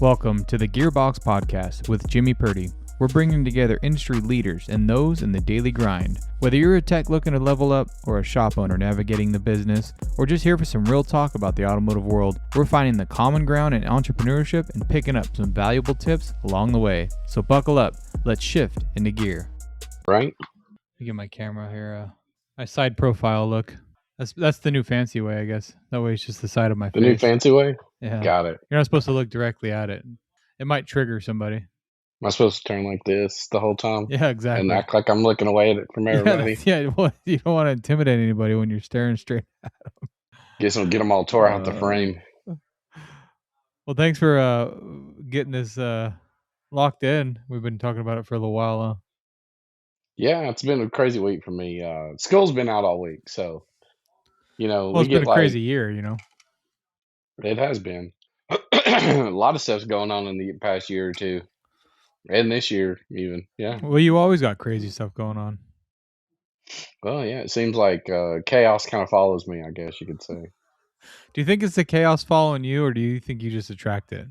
Welcome to the Gearbox Podcast with Jimmy Purdy. We're bringing together industry leaders and those in the daily grind. Whether you're a tech looking to level up or a shop owner navigating the business, or just here for some real talk about the automotive world, we're finding the common ground in entrepreneurship and picking up some valuable tips along the way. So buckle up. Let's shift into gear. Right? Let me get my camera here. My side profile look. That's the new fancy way, I guess. That way it's just the side of my The new face. fancy way? Yeah. Got it. You're not supposed to look directly at it. It might trigger somebody. Am I supposed to turn like this the whole time Yeah, and exactly. act like I'm looking away at it from everybody? Well, you don't want to intimidate anybody when you're staring straight. Get them all tore out the frame. Well, thanks for getting this locked in. We've been talking about it for a little while. Yeah, it's been a crazy week for me. School's been out all week, so Well, we it's been get a like crazy year, you know. it has been a lot of stuff's going on in the past year or two, and this year even. Yeah. Well, you always got crazy stuff going on. Well, yeah. It seems like chaos kind of follows me. I guess you could say. Do you think it's the chaos following you, or do you think you just attract it?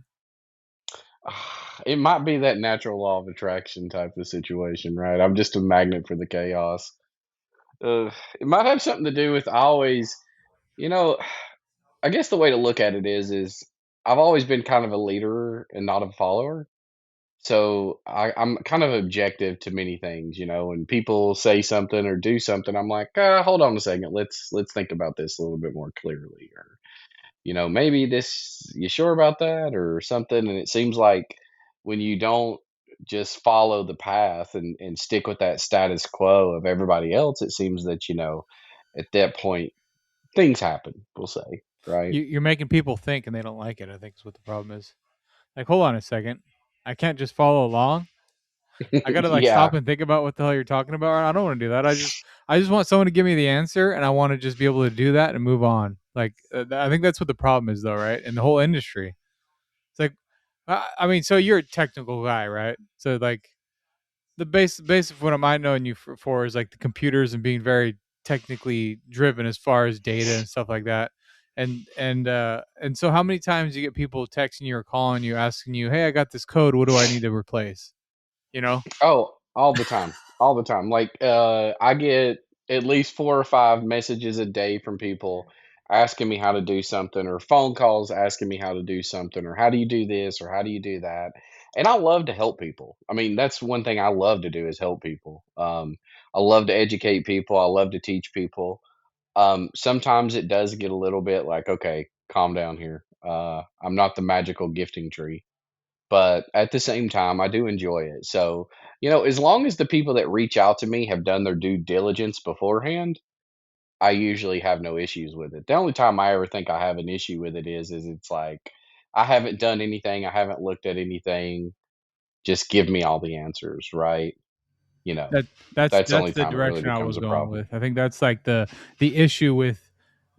It might be that natural law of attraction type of situation, right? I'm just a magnet for the chaos. It might have something to do with I always, you know, I guess the way to look at it is I've always been kind of a leader and not a follower. So I'm kind of objective to many things, when people say something or do something, I'm like, hold on a second, let's think about this a little bit more clearly, or maybe this, you sure about that or something? And it seems like when you don't just follow the path and stick with that status quo of everybody else, it seems that, at that point, things happen, we'll say, right? You're making people think, and they don't like it. I think is what the problem is. Like, hold on a second. I can't just follow along. I gotta Yeah. stop and think about what the hell you're talking about. I don't want to do that. I just want someone to give me the answer, and I want to just be able to do that and move on. Like, I think that's what the problem is, though, right? In the whole industry, it's like, I mean, so you're a technical guy, right? So like, the base of what I might knowing you for is like the computers and being very technically driven as far as data and stuff like that. And so how many times you get people texting you or calling you asking you, "Hey, I got this code. What do I need to replace?" You know? Oh, all the time. All the time. Like, I get at least 4 or 5 messages a day from people asking me how to do something, or phone calls asking me how to do something, or how do you do this, or how do you do that? And I love to help people. I mean, that's one thing I love to do is help people. I love to educate people. I love to teach people. Sometimes it does get a little bit like, okay, calm down here. I'm not the magical gifting tree, but at the same time, I do enjoy it. So, as long as the people that reach out to me have done their due diligence beforehand, I usually have no issues with it. The only time I ever think I have an issue with it is it's like I haven't done anything, I haven't looked at anything, just give me all the answers, right? You know, That that's that's the that's only the time it really direction I becomes was a going problem. with. I think that's like the issue with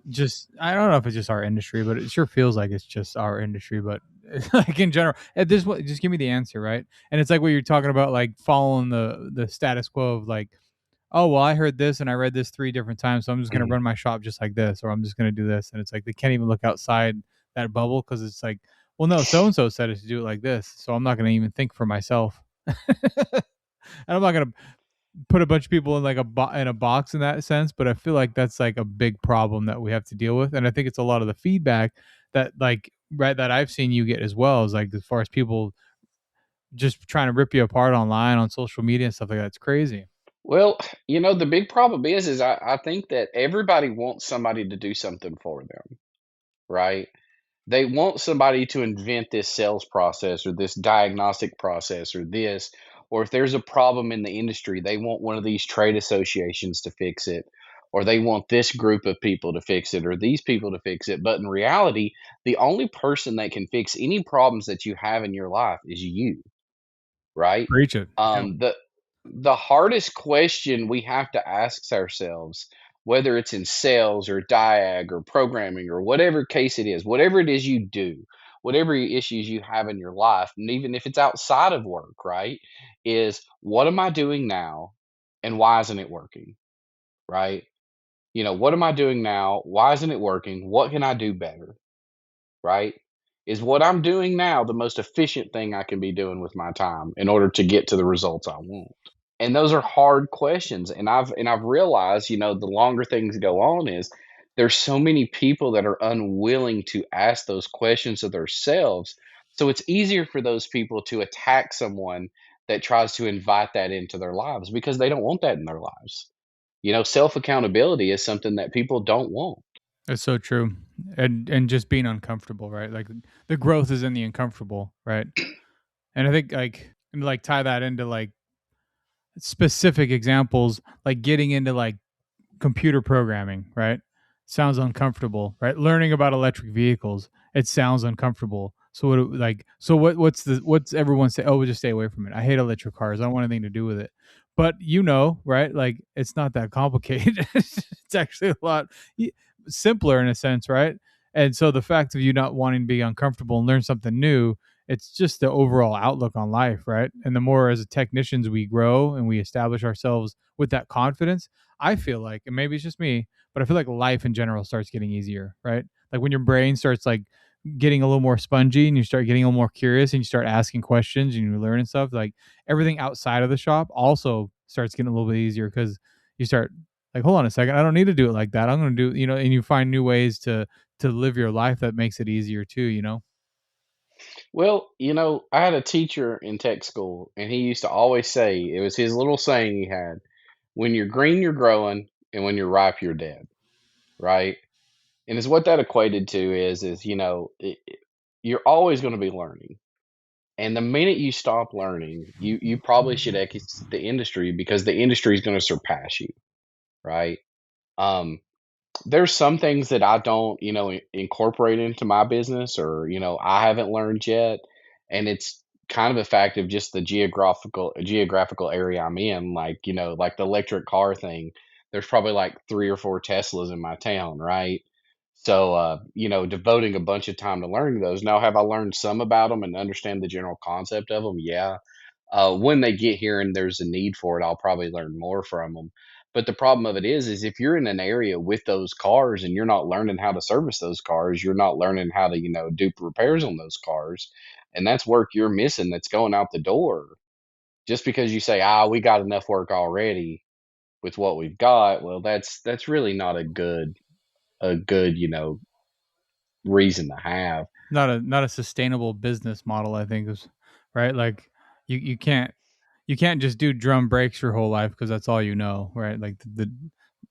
just I don't know if it's just our industry, but it sure feels like it's just our industry. But like in general, at this point, just give me the answer, right? And it's like what you're talking about, like following the status quo of like, oh well, I heard this and I read this 3 different times, so I'm just gonna run my shop just like this, or I'm just gonna do this, and it's like they can't even look outside that bubble because it's like, well, no, so and so said it to do it like this, so I'm not gonna even think for myself. And I'm not gonna put a bunch of people in like in a box in that sense, but I feel like that's like a big problem that we have to deal with, and I think it's a lot of the feedback that like right that I've seen you get as well is like as far as people just trying to rip you apart online on social media and stuff like that. It's crazy. Well, the big problem is I think that everybody wants somebody to do something for them, right? They want somebody to invent this sales process or this diagnostic process or this, or if there's a problem in the industry, they want one of these trade associations to fix it, or they want this group of people to fix it, or these people to fix it. But in reality, the only person that can fix any problems that you have in your life is you, right? Preach it. Yeah. The hardest question we have to ask ourselves, whether it's in sales or diag or programming or whatever case it is, whatever it is you do, whatever issues you have in your life, and even if it's outside of work, right, is what am I doing now and why isn't it working, right? What am I doing now? Why isn't it working? What can I do better, right? Is what I'm doing now the most efficient thing I can be doing with my time in order to get to the results I want? And those are hard questions, and I've realized, the longer things go on is there's so many people that are unwilling to ask those questions of themselves. So it's easier for those people to attack someone that tries to invite that into their lives because they don't want that in their lives. Self accountability is something that people don't want. That's so true. And just being uncomfortable, right? Like the growth is in the uncomfortable, right? And I think and like tie that into like specific examples, like getting into like computer programming, right? Sounds uncomfortable, right? Learning about electric vehicles, it sounds uncomfortable. So what's everyone say? Oh, we'll just stay away from it. I hate electric cars. I don't want anything to do with it. But right? Like it's not that complicated. It's actually a lot simpler in a sense, right? And so the fact of you not wanting to be uncomfortable and learn something new, it's just the overall outlook on life, right? And the more as technicians we grow and we establish ourselves with that confidence, I feel like, and maybe it's just me, but I feel like life in general starts getting easier, right? Like when your brain starts like getting a little more spongy and you start getting a little more curious and you start asking questions and you learn and stuff, like everything outside of the shop also starts getting a little bit easier because you start like, hold on a second, I don't need to do it like that. I'm going to do, and you find new ways to live your life that makes it easier too. Well, I had a teacher in tech school, and he used to always say, it was his little saying he had, when you're green, you're growing, and when you're ripe, you're dead, right? And is what that equated to is you're always going to be learning. And the minute you stop learning, you probably should exit the industry because the industry is going to surpass you, right? Um, there's some things that I don't, incorporate into my business or, I haven't learned yet. And it's kind of a fact of just the geographical area I'm in. Like, like the electric car thing, there's probably like 3 or 4 Teslas in my town, right? So, devoting a bunch of time to learning those. Now, have I learned some about them and understand the general concept of them? Yeah. When they get here and there's a need for it, I'll probably learn more from them. But the problem of it is if you're in an area with those cars and you're not learning how to service those cars, you're not learning how to, do repairs on those cars, and that's work you're missing that's going out the door. Just because you say, we got enough work already with what we've got, well, that's really not a good reason to have. Not a sustainable business model, I think is right. Like you can't just do drum brakes your whole life because that's all you know, right? Like the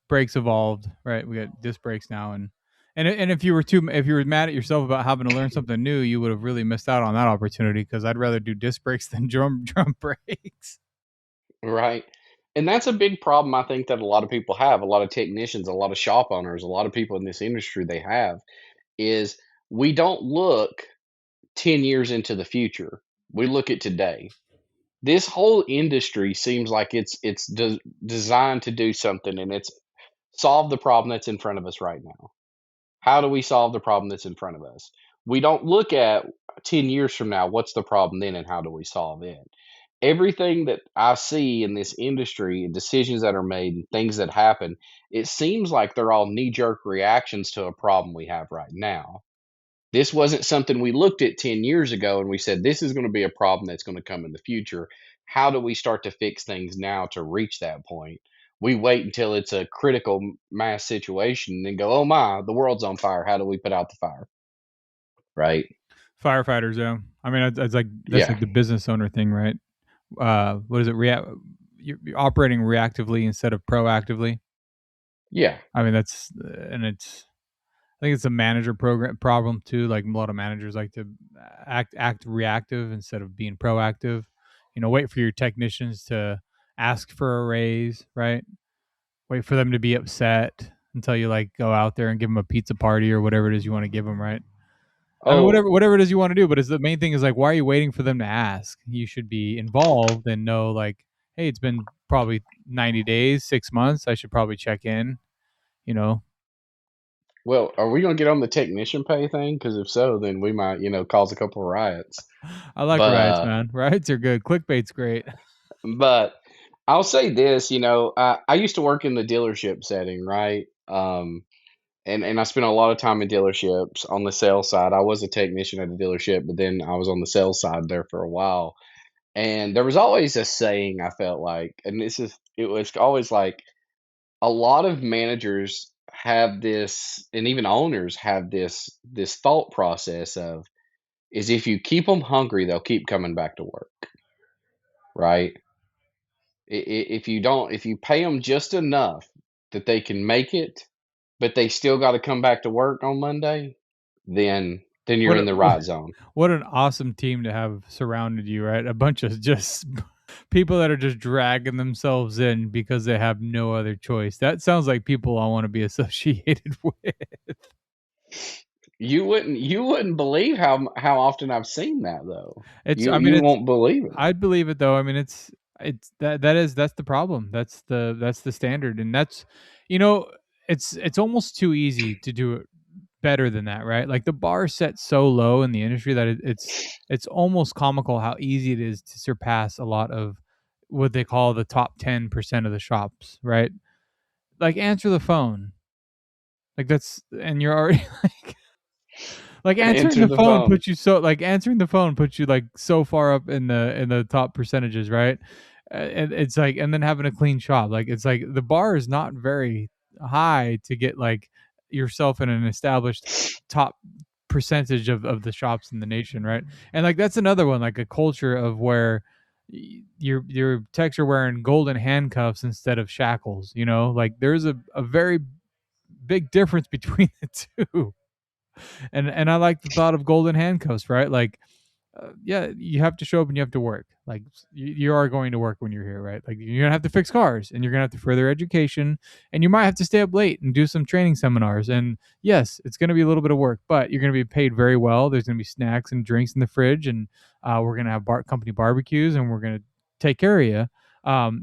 brakes evolved, right? We got disc brakes now, and if you were mad at yourself about having to learn something new, you would have really missed out on that opportunity because I'd rather do disc brakes than drum brakes. Right. And that's a big problem I think that a lot of people have, a lot of technicians, a lot of shop owners, a lot of people in this industry they have is we don't look 10 years into the future. We look at today. This whole industry seems like it's designed to do something and it's solve the problem that's in front of us right now. How do we solve the problem that's in front of us? We don't look at 10 years from now, what's the problem then and how do we solve it? Everything that I see in this industry and decisions that are made and things that happen, it seems like they're all knee jerk reactions to a problem we have right now. This wasn't something we looked at 10 years ago and we said, this is going to be a problem that's going to come in the future. How do we start to fix things now to reach that point? We wait until it's a critical mass situation and then go, oh my, the world's on fire. How do we put out the fire? Right. Firefighters, yeah. I mean, it's like that's Yeah. like the business owner thing, right? What is it? You're operating reactively instead of proactively. Yeah. I mean, and it's I think it's a manager program problem too. Like a lot of managers like to act reactive instead of being proactive. Wait for your technicians to ask for a raise, right? Wait for them to be upset until you like go out there and give them a pizza party or whatever it is you want to give them, right? I mean, Oh, whatever it is you want to do, but it's the main thing is like, why are you waiting for them to ask? You should be involved and know like, hey, it's been probably 90 days, 6 months. I should probably check in. You know, well, are we going to get on the technician pay thing? Because if so, then we might, cause a couple of riots. I like But, riots, man. Riots are good. Clickbait's great. but I'll say this, I used to work in the dealership setting, right? and I spent a lot of time in dealerships on the sales side. I was a technician at a dealership, but then I was on the sales side there for a while. And there was always a saying I felt like, and it was always like a lot of managers have this, and even owners have this thought process of is if you keep them hungry, they'll keep coming back to work, right? If you don't, if you pay them just enough that they can make it, but they still got to come back to work on Monday, then you're What in a the right zone. what an awesome team to have surrounded you, right? A bunch of just people that are just dragging themselves in because they have no other choice. That sounds like people I want to be associated with. You wouldn't believe how often I've seen that though. It's You I mean you it's won't believe it. I'd believe it though. I mean it's that's the problem. That's the standard, and that's you know it's almost too easy to do it better than that, right? Like the bar is set so low in the industry that it's almost comical how easy it is to surpass a lot of what they call the top 10% of the shops, right? Like answer the phone. Like that's and you're already like Answer the phone. answering the phone puts you like so far up in the top percentages, right? And it's like and then having a clean shop, like it's like the bar is not very high to get like yourself in an established top percentage of the shops in the nation, right? And like that's another one, like a culture of where your techs are wearing golden handcuffs instead of shackles, you know, like there's a very big difference between the two. And I like the thought of golden handcuffs, right? Like, yeah, you have to show up and you have to work. Like, you are going to work when you're here, right? Like, you're gonna have to fix cars, and you're gonna have to further education, and you might have to stay up late and do some training seminars. And yes, it's gonna be a little bit of work, but you're gonna be paid very well. There's gonna be snacks and drinks in the fridge, and we're gonna have company barbecues, and we're gonna take care of you.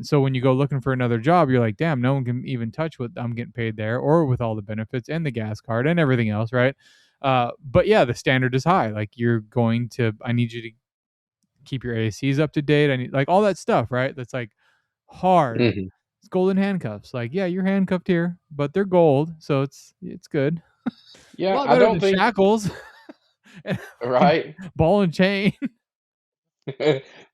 So when you go looking for another job, you're like, damn, no one can even touch what I'm getting paid there, or with all the benefits and the gas card and everything else, right? But yeah, the standard is high. Like I need you to keep your ACs up to date. I need like all that stuff, right? That's like hard. Mhm. It's golden handcuffs. Like, yeah, you're handcuffed here, but they're gold, so it's good. A Yeah, lot I better don't than think shackles and fucking right? ball and chain.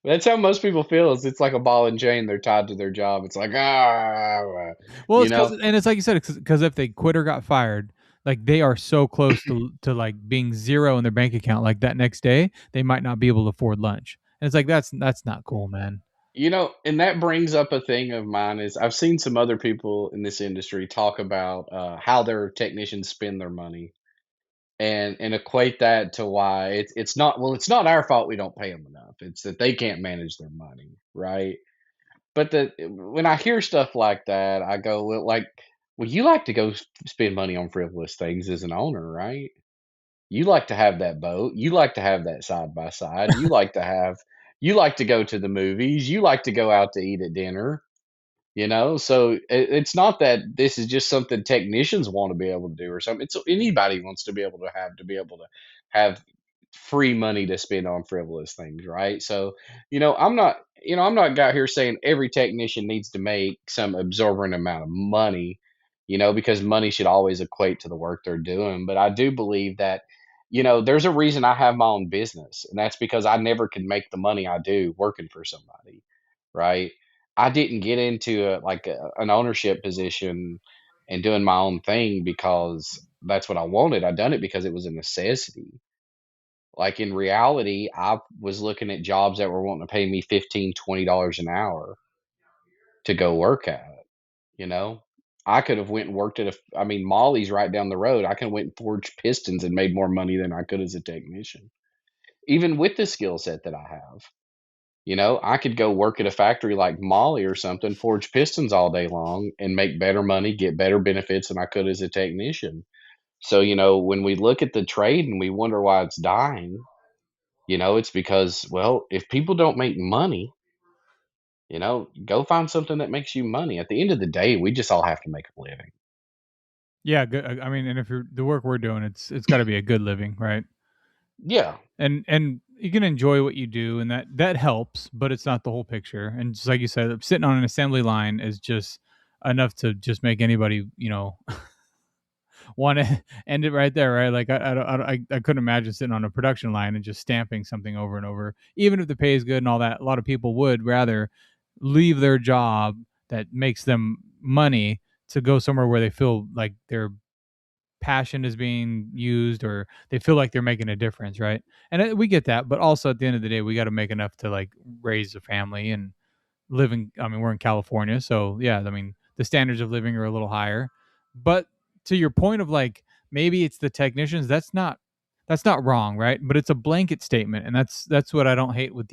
That's how most people feel, is it's like a ball and chain, they're tied to their job. It's like, "Ah," Well, you it's because know? and it's like you said, because if they quit or got fired, like they are so close to like being zero in their bank account. Like that next day, they might not be able to afford lunch, and it's like that's not cool, man. And that brings up a thing of mine is I've seen some other people in this industry talk about, how their technicians spend their money and equate that to why it's not our fault we don't pay them enough. It's that they can't manage their money, right? But when I hear stuff like that, I go, "Well, well, you like to go spend money on frivolous things as an owner, right? You like to have that boat. You like to have that side by side. You like to go to the movies. You like to go out to eat at dinner. So it's not that this is just something technicians want to be able to do or something. It's anybody wants to be able to have free money to spend on frivolous things, right? So, I'm not out here saying every technician needs to make some absorbent amount of money, because money should always equate to the work they're doing. But I do believe that, there's a reason I have my own business, and that's because I never could make the money I do working for somebody, right? I didn't get into an ownership position and doing my own thing because that's what I wanted. I done it because it was a necessity. Like in reality, I was looking at jobs that were wanting to pay me 15, $20 an hour to go work at, you know? I could have went and worked at Molly's right down the road. I could have went and forged pistons and made more money than I could as a technician, even with the skill set that I have. I could go work at a factory like Molly or something, forge pistons all day long and make better money, get better benefits than I could as a technician. So, when we look at the trade and we wonder why it's dying, it's because, well, if people don't make money, go find something that makes you money. At the end of the day, we just all have to make a living. Yeah, good. I mean, and if you're the work we're doing, it's got to be a good living, right? Yeah. And you can enjoy what you do, and that helps, but it's not the whole picture. And just like you said, sitting on an assembly line is just enough to just make anybody, want to end it right there, right? Like I couldn't imagine sitting on a production line and just stamping something over and over, even if the pay is good and all that. A lot of people would rather leave their job that makes them money to go somewhere where they feel like their passion is being used or they feel like they're making a difference, right? And we get that, but also at the end of the day, we got to make enough to like raise a family and living. I mean, we're in California, so yeah, I mean, the standards of living are a little higher. But to your point of like maybe it's the technicians, that's not wrong, right? But it's a blanket statement, and that's what I don't hate with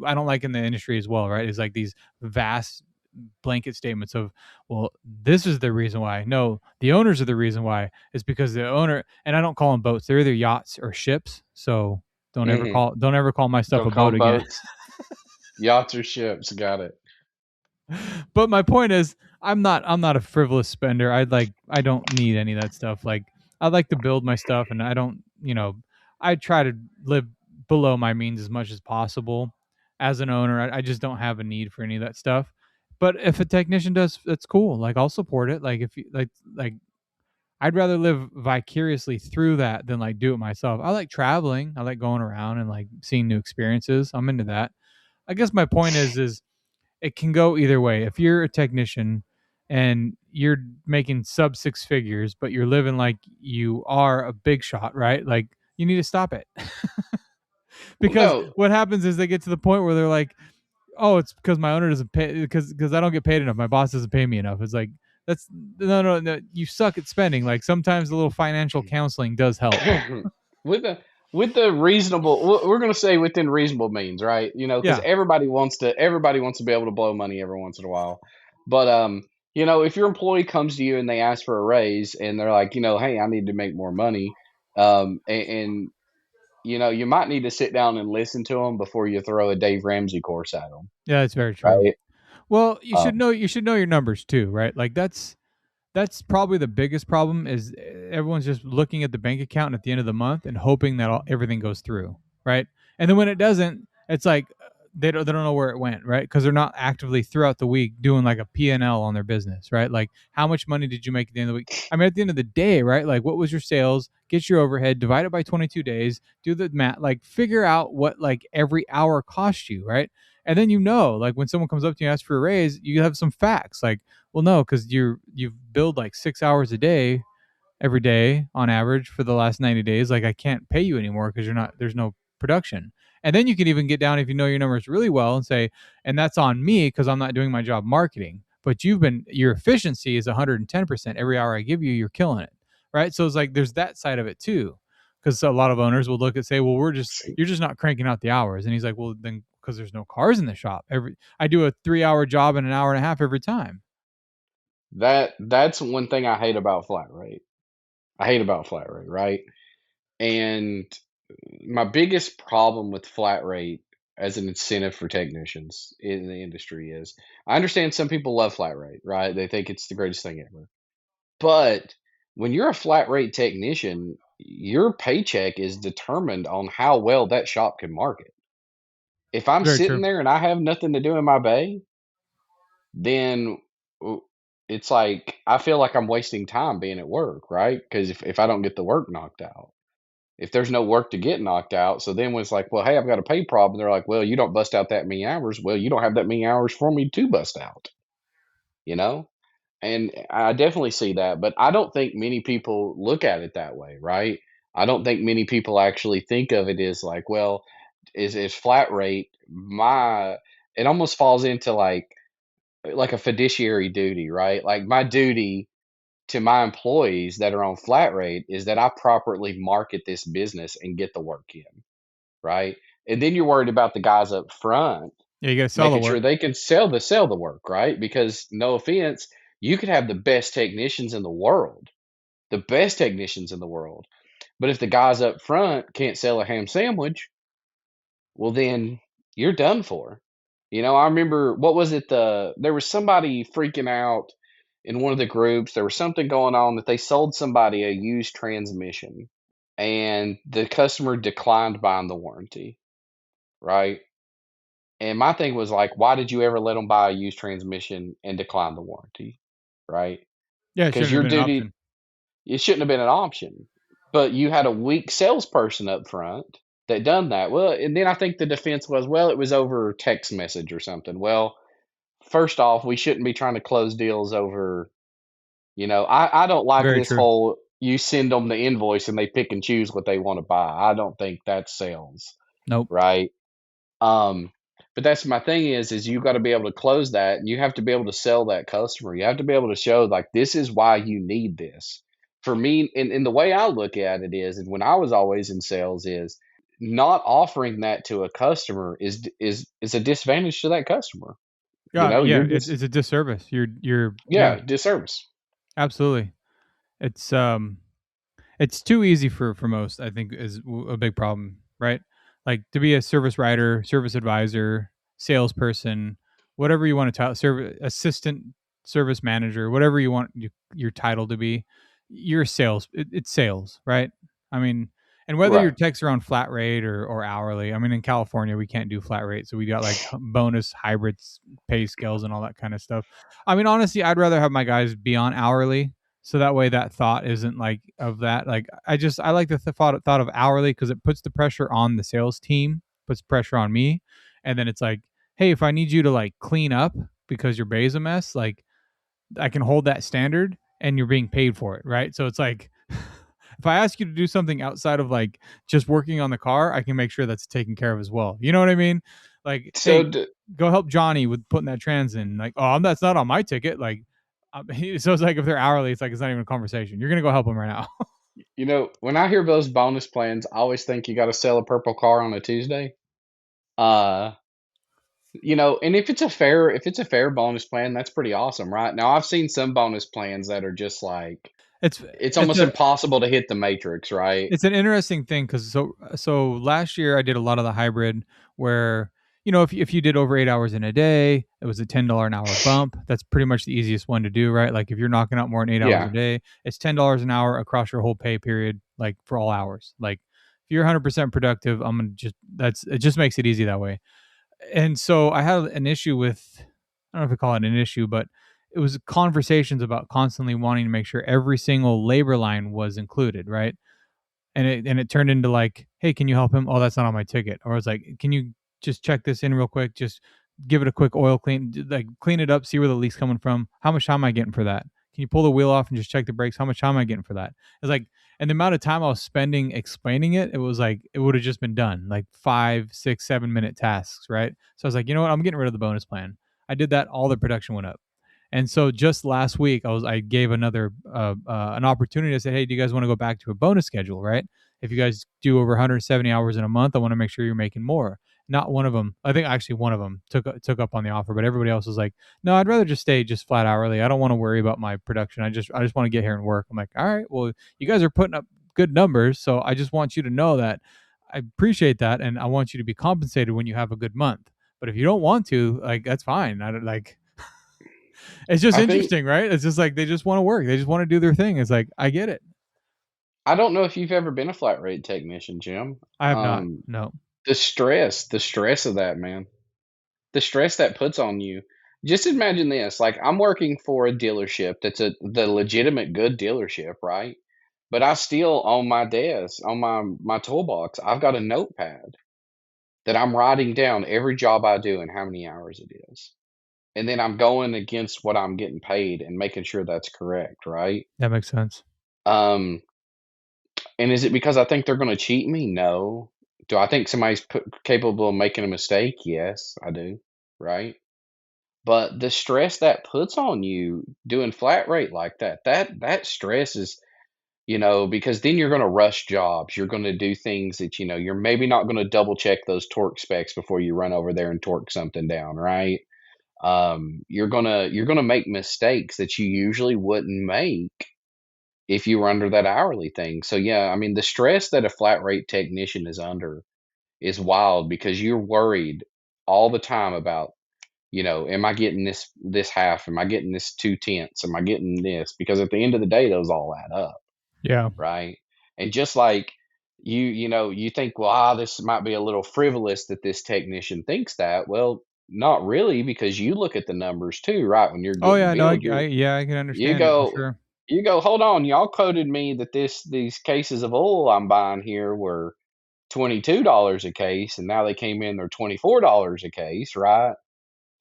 I don't like in the industry as well, right? Is like these vast blanket statements of, well, this is the reason why. No, the owners are the reason why. Is because the owner, and I don't call them boats. They're either yachts or ships. So Hmm. don't ever call my stuff Don't a call boat them again. boats. Yachts or ships. Got it. But my point is, I'm not a frivolous spender. I don't need any of that stuff. Like I like to build my stuff, and I don't, I try to live below my means as much as possible. As an owner, I just don't have a need for any of that stuff. But if a technician does, that's cool. Like I'll support it. Like if you like I'd rather live vicariously through that than like do it myself. I like traveling. I like going around and like seeing new experiences. I'm into that. I guess my point is it can go either way. If you're a technician and you're making sub six figures, but you're living like you are a big shot, right? Like you need to stop it. Well, Because no. what happens is they get to the point where they're like, "Oh, it's because my owner doesn't pay because I don't get paid enough. My boss doesn't pay me enough." It's like that's no. You suck at spending. Like sometimes a little financial counseling does help. with the with the reasonable, we're going to say within reasonable means, right? Because Yeah, everybody wants to be able to blow money every once in a while. But if your employee comes to you and they ask for a raise and they're like, hey, I need to make more money, and you might need to sit down and listen to them before you throw a Dave Ramsey course at them, yeah, that's very true. right? Well, Um, you should know your numbers too, right? Like that's probably the biggest problem is everyone's just looking at the bank account at the end of the month and hoping that everything goes through, right? And then when it doesn't, it's like they don't know where it went, right? Because they're not actively throughout the week doing like a P&L on their business, right? Like how much money did you make at the end of the week? I mean, at the end of the day, right? Like what was your sales? Get your overhead, divide it by 22 days, do the math, like figure out what like every hour cost you, right? And then like when someone comes up to you and asks for a raise, you have some facts like, well, no, because you've billed like 6 hours a day every day on average for the last 90 days. Like I can't pay you anymore because there's no production. And then you can even get down if you know your numbers really well and say, and that's on me because I'm not doing my job marketing. But your efficiency is 110%. Every hour I give you, you're killing it. Right. So it's like there's that side of it too. Because a lot of owners will look and say, well, see, you're just not cranking out the hours. And he's like, well, then because there's no cars in the shop. I do a 3 hour job in an hour and a half every time. that's one thing I hate about flat rate. I hate about flat rate, right? And my biggest problem with flat rate as an incentive for technicians in the industry is I understand some people love flat rate, right? They think it's the greatest thing ever. But when you're a flat rate technician, your paycheck is determined on how well that shop can market. If I'm Very sitting true. there and I have nothing to do in my bay, then w- it's like I feel like I'm wasting time being at work, right? Because if I don't get the work knocked out, if there's no work to get knocked out, so then when it's like, well, hey, I've got a pay problem, they're like, well, you don't bust out that many hours. Well, you don't have that many hours for me to bust out, you know? And I definitely see that, but I don't think many people look at it that way, right? I don't think many people actually think of it as like, well, is flat rate my it almost falls into like a fiduciary duty, right? Like my duty to my employees that are on flat rate is that I properly market this business and get the work in, right? And then you're worried about the guys up front Yeah, you got to sell the making sure work. they can sell the work, right? Because no offense, you could have the best technicians in the world, the best technicians in the world. But if the guys up front can't sell a ham sandwich, well then you're done for. I remember what was it there was somebody freaking out in one of the groups. There was something going on that they sold somebody a used transmission and the customer declined buying the warranty, right? And my thing was like, why did you ever let them buy a used transmission and decline the warranty, right? Yeah, it Because shouldn't have your been an duty, option. it shouldn't have been an option. But you had a weak salesperson up front that done that. Well, and then I think the defense was, well, it was over text message or something. Well, first off, we shouldn't be trying to close deals over, I don't like Very this true. whole you send them the invoice and they pick and choose what they want to buy. I don't think that's sales, Nope. right? Um, but that's my thing is you got to be able to close that and you have to be able to sell that customer. You have to be able to show like this is why you need this. For me, and the way I look at it is, and when I was always in sales, is not offering that to a customer is a disadvantage to that customer. Yeah, You're yeah, just it's a disservice. You're yeah, yeah, disservice. absolutely. It's it's too easy for most, I think, is a big problem, right? Like to be a service writer, service advisor, salesperson, whatever you want to title, service assistant, service manager, whatever you want your title to be, you're sales. It's sales, right? I mean, and whether your Right. techs are on flat rate or hourly. I mean, in California we can't do flat rate, so we got like bonus hybrids, pay scales, and all that kind of stuff. I mean, honestly, I'd rather have my guys be on hourly so that way that thought isn't like of that. Like I like the thought of hourly because it puts the pressure on the sales team, puts pressure on me, and then it's like, hey, if I need you to like clean up because your bay's a mess, like I can hold that standard and you're being paid for it, right? So it's like if I ask you to do something outside of like just working on the car, I can make sure that's taken care of as well. You know what I mean? Like, So hey, go help Johnny with putting that trans in. Like, oh, that's not on my ticket. Like, so it's like if they're hourly, it's like it's not even a conversation. You're gonna go help them right now. when I hear those bonus plans, I always think you got to sell a purple car on a Tuesday. Uh, and if it's a fair bonus plan, that's pretty awesome, right? Now I've seen some bonus plans that are just like it's it's it's almost a impossible to hit the matrix, right? it's an interesting thing because so last year I did a lot of the hybrid where if you did over 8 hours in a day, it was a $10 an hour bump. That's pretty much the easiest one to do, right? Like if you're knocking out more than 8 hours a Yeah. day, it's $10 an hour across your whole pay period, like for all hours. Like if you're 100% productive, I'm gonna just that's it just makes it easy that way. And so I had an issue with I don't know if I call it an issue, but it was conversations about constantly wanting to make sure every single labor line was included, right? And it turned into like, hey, can you help him? Oh, that's not on my ticket. Or I was like, can you just check this in real quick? Just give it a quick oil clean, like clean it up, see where the leak's coming from. How much time am I getting for that? Can you pull the wheel off and just check the brakes? How much time am I getting for that? It's like, and the amount of time I was spending explaining it, it was like it would have just been done, like 5, 6, 7 minute tasks, right? So I was like, you know what? I'm getting rid of the bonus plan. I did that. All the production went up. And so just last week, I gave another an opportunity to say, hey, do you guys want to go back to a bonus schedule? Right? If you guys do over 170 hours in a month, I want to make sure you're making more. Not one of them. I think actually one of them took up on the offer, but everybody else was like, no, I'd rather just stay just flat hourly. I don't want to worry about my production. I just want to get here and work. I'm like, all right, well, you guys are putting up good numbers, so I just want you to know that I appreciate that, and I want you to be compensated when you have a good month. But if you don't want to, like, that's fine. I don't like it's just I think interesting, right? It's just like they just want to work. They just want to do their thing. It's like I get it. I don't know if you've ever been a flat rate technician, Jim. I have not. No. The stress of that, man. The stress that puts on you. Just imagine this, like, I'm working for a dealership that's the legitimate good dealership, right? But I still on my desk, on my toolbox, I've got a notepad that I'm writing down every job I do and how many hours it is. And then I'm going against what I'm getting paid and making sure that's correct, right? That makes sense. Um, and is it because I think they're gonna cheat me? No. Do I think somebody's capable of making a mistake? Yes, I do, right? But the stress that puts on you doing flat rate like that stress is, because then you're gonna rush jobs. You're gonna do things that, you're maybe not gonna double check those torque specs before you run over there and torque something down, right? You're gonna make mistakes that you usually wouldn't make if you were under that hourly thing. So yeah, I mean, the stress that a flat rate technician is under is wild because you're worried all the time about, am I getting this half? Am I getting this 2/10? Am I getting this? Because at the end of the day, those all add up, Yeah. right? And just like you think, well, this might be a little frivolous that this technician thinks that. Well, not really, because you look at the numbers too, right? When you're Oh getting yeah. No. billed, Yeah, I can you understand it for go sure. you go, hold on, y'all quoted me that these cases of oil I'm buying here were $22 a case, and now they came in, they're $24 a case, right?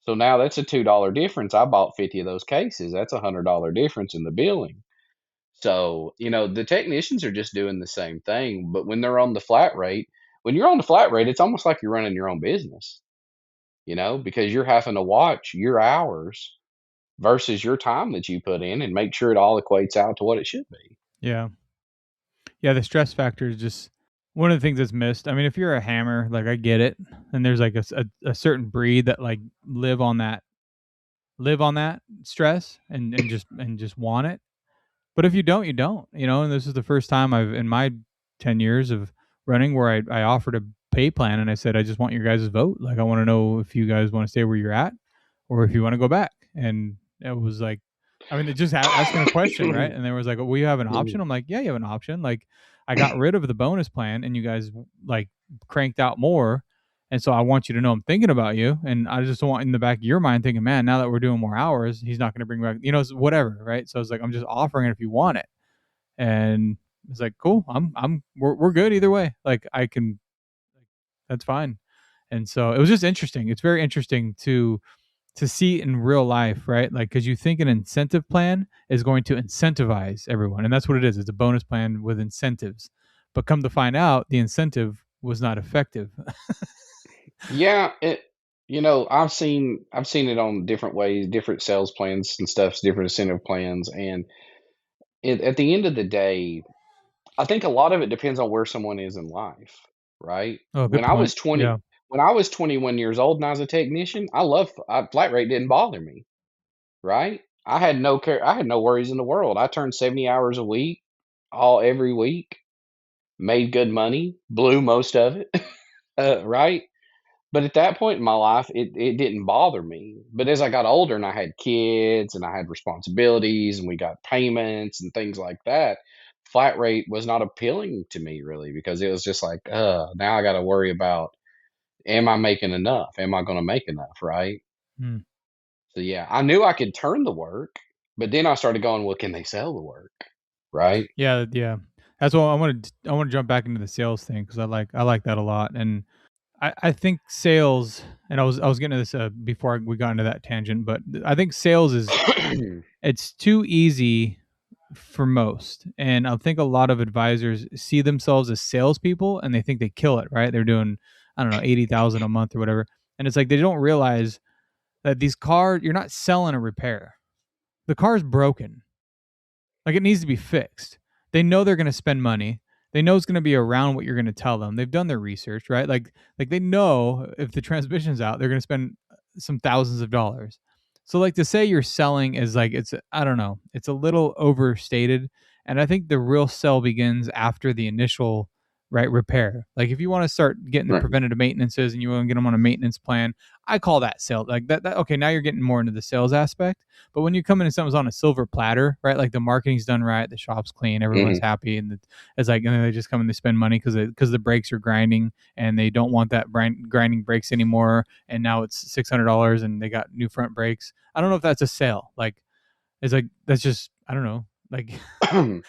So now that's a $2 difference. I bought 50 of those cases. That's $100 difference in the billing. So, the technicians are just doing the same thing, but when they're on the flat rate, when you're on the flat rate, it's almost like you're running your own business, because you're having to watch your hours versus your time that you put in and make sure it all equates out to what it should be. Yeah. Yeah, the stress factor is just one of the things that's missed. I mean, if you're a hammer, like I get it, and there's like a certain breed that like live on that stress and just want it. But if you don't, you don't. And this is the first time I've in my 10 years of running where I offered a pay plan and I said I just want your guys' vote. Like I want to know if you guys want to stay where you're at or if you want to go back. And it was like, I mean, it just asking a question, right? And there was like, well, you have an option. I'm like, yeah, you have an option. Like, I got rid of the bonus plan, and you guys like cranked out more. And so I want you to know I'm thinking about you, and I just don't want in the back of your mind thinking, man, now that we're doing more hours, he's not going to bring back, whatever, right? So it's like I'm just offering it if you want it, and it's like, cool, we're good either way. Like I can, that's fine. And so it was just interesting. It's very interesting to see in real life, right? Like, because you think an incentive plan is going to incentivize everyone, and that's what it is. It's a bonus plan with incentives, but come to find out, the incentive was not effective. Yeah, I've seen it on different ways, different sales plans and stuff, different incentive plans, and at the end of the day, I think a lot of it depends on where someone is in life, right? Oh, When good I point. was 20, Yeah, when I was 21 years old and I was a technician, flat rate didn't bother me, right? I had no care, I had no worries in the world. I turned 70 hours a week, all every week, made good money, blew most of it, right? But at that point in my life, it didn't bother me. But as I got older and I had kids and I had responsibilities and we got payments and things like that, flat rate was not appealing to me really because it was just like, now I got to worry about, am I making enough? Am I going to make enough? Right. mm. So yeah, I knew I could turn the work, but then I started going, well, can they sell the work? Right. Yeah, yeah. That's what I want to jump back into the sales thing because I like that a lot, and I think sales. And I was getting to this before we got into that tangent, but I think sales is it's too easy for most. And I think a lot of advisors see themselves as salespeople and they think they kill it, right? They're doing, I don't know, 80,000 a month or whatever. And it's like they don't realize that these cars, you're not selling a repair. The car's broken. Like it needs to be fixed. They know they're going to spend money. They know it's going to be around what you're going to tell them. They've done their research, right? Like they know if the transmission's out, they're going to spend some thousands of dollars. So like to say you're selling is like it's I don't know, it's a little overstated. And I think the real sell begins after the initial right repair. Like if you want to start getting the Right. preventative maintenances and you want to get them on a maintenance plan, I call that sales. Like that okay, now you're getting more into the sales aspect. But when you come in and something's on a silver platter, right? Like the marketing's done right, the shop's clean, everyone's Hmm. happy, and it's like, and then they just come and they spend money because the brakes are grinding, and they don't want that grinding brakes anymore, and now it's $600, and they got new front brakes. I don't know if that's a sale. Like it's like that's just I don't know. Like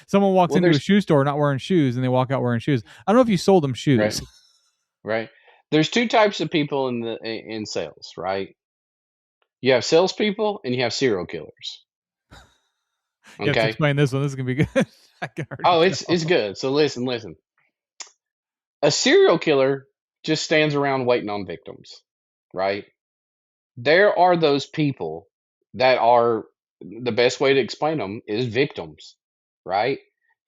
someone walks Well, into a there's shoe store not wearing shoes, and they walk out wearing shoes. I don't know if you sold them right, shoes. right. There's two types of people in sales, right? You have salespeople and you have serial killers. You have to Okay. explain this one. This is gonna be good. I can already Oh, it's tell. good. So listen, listen. A serial killer just stands around waiting on victims, right? There are those people that are the best way to explain them is victims, right?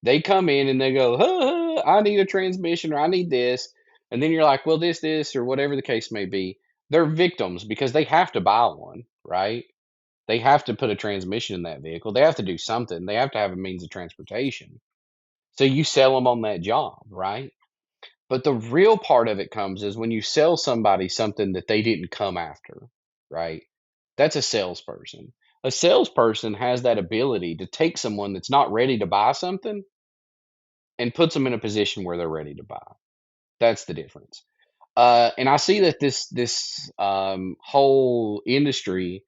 They come in and they go, I need a transmission or I need this. And then you're like, well, this, or whatever the case may be. They're victims because they have to buy one, right? They have to put a transmission in that vehicle. They have to do something. They have to have a means of transportation. So you sell them on that job, right? But the real part of it comes is when you sell somebody something that they didn't come after, right? That's a salesperson. A salesperson has that ability to take someone that's not ready to buy something and puts them in a position where they're ready to buy. That's the difference. And I see that this whole industry,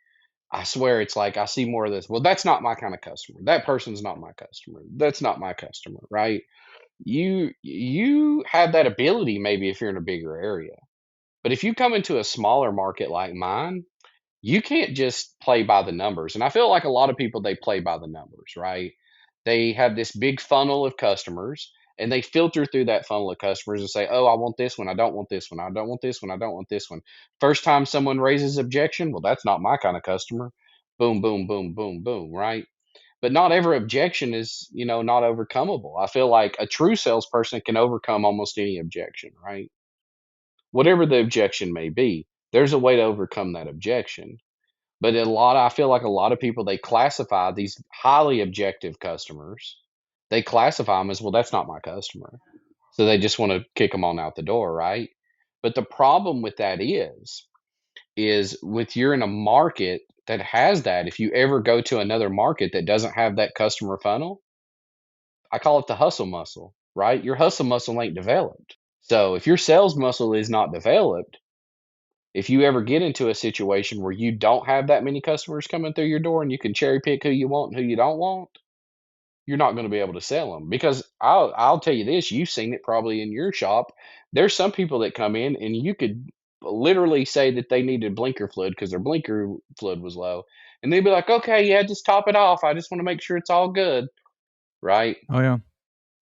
I swear it's like I see more of this. Well, that's not my kind of customer. That person's not my customer. That's not my customer, right? You have that ability maybe if you're in a bigger area. But if you come into a smaller market like mine, you can't just play by the numbers. And I feel like a lot of people they play by the numbers, right? They have this big funnel of customers and they filter through that funnel of customers and say, "Oh, I want this one. I don't want this one. I don't want this one. I don't want this one." First time someone raises objection, well, that's not my kind of customer. Boom, boom, boom, boom, boom, right? But not every objection is, not overcomable. I feel like a true salesperson can overcome almost any objection, right? Whatever the objection may be, there's a way to overcome that objection. But I feel like a lot of people they classify these highly objective customers. They classify them as, well, that's not my customer. So they just want to kick them on out the door, right? But the problem with that is with you're in a market that has that. If you ever go to another market that doesn't have that customer funnel, I call it the hustle muscle, right? Your hustle muscle ain't developed. So if your sales muscle is not developed, if you ever get into a situation where you don't have that many customers coming through your door and you can cherry pick who you want and who you don't want, you're not going to be able to sell them. Because I'll tell you this, you've seen it probably in your shop. There's some people that come in and you could literally say that they needed blinker fluid because their blinker fluid was low. And they'd be like, "Okay, yeah, just top it off. I just want to make sure it's all good." Right? Oh yeah.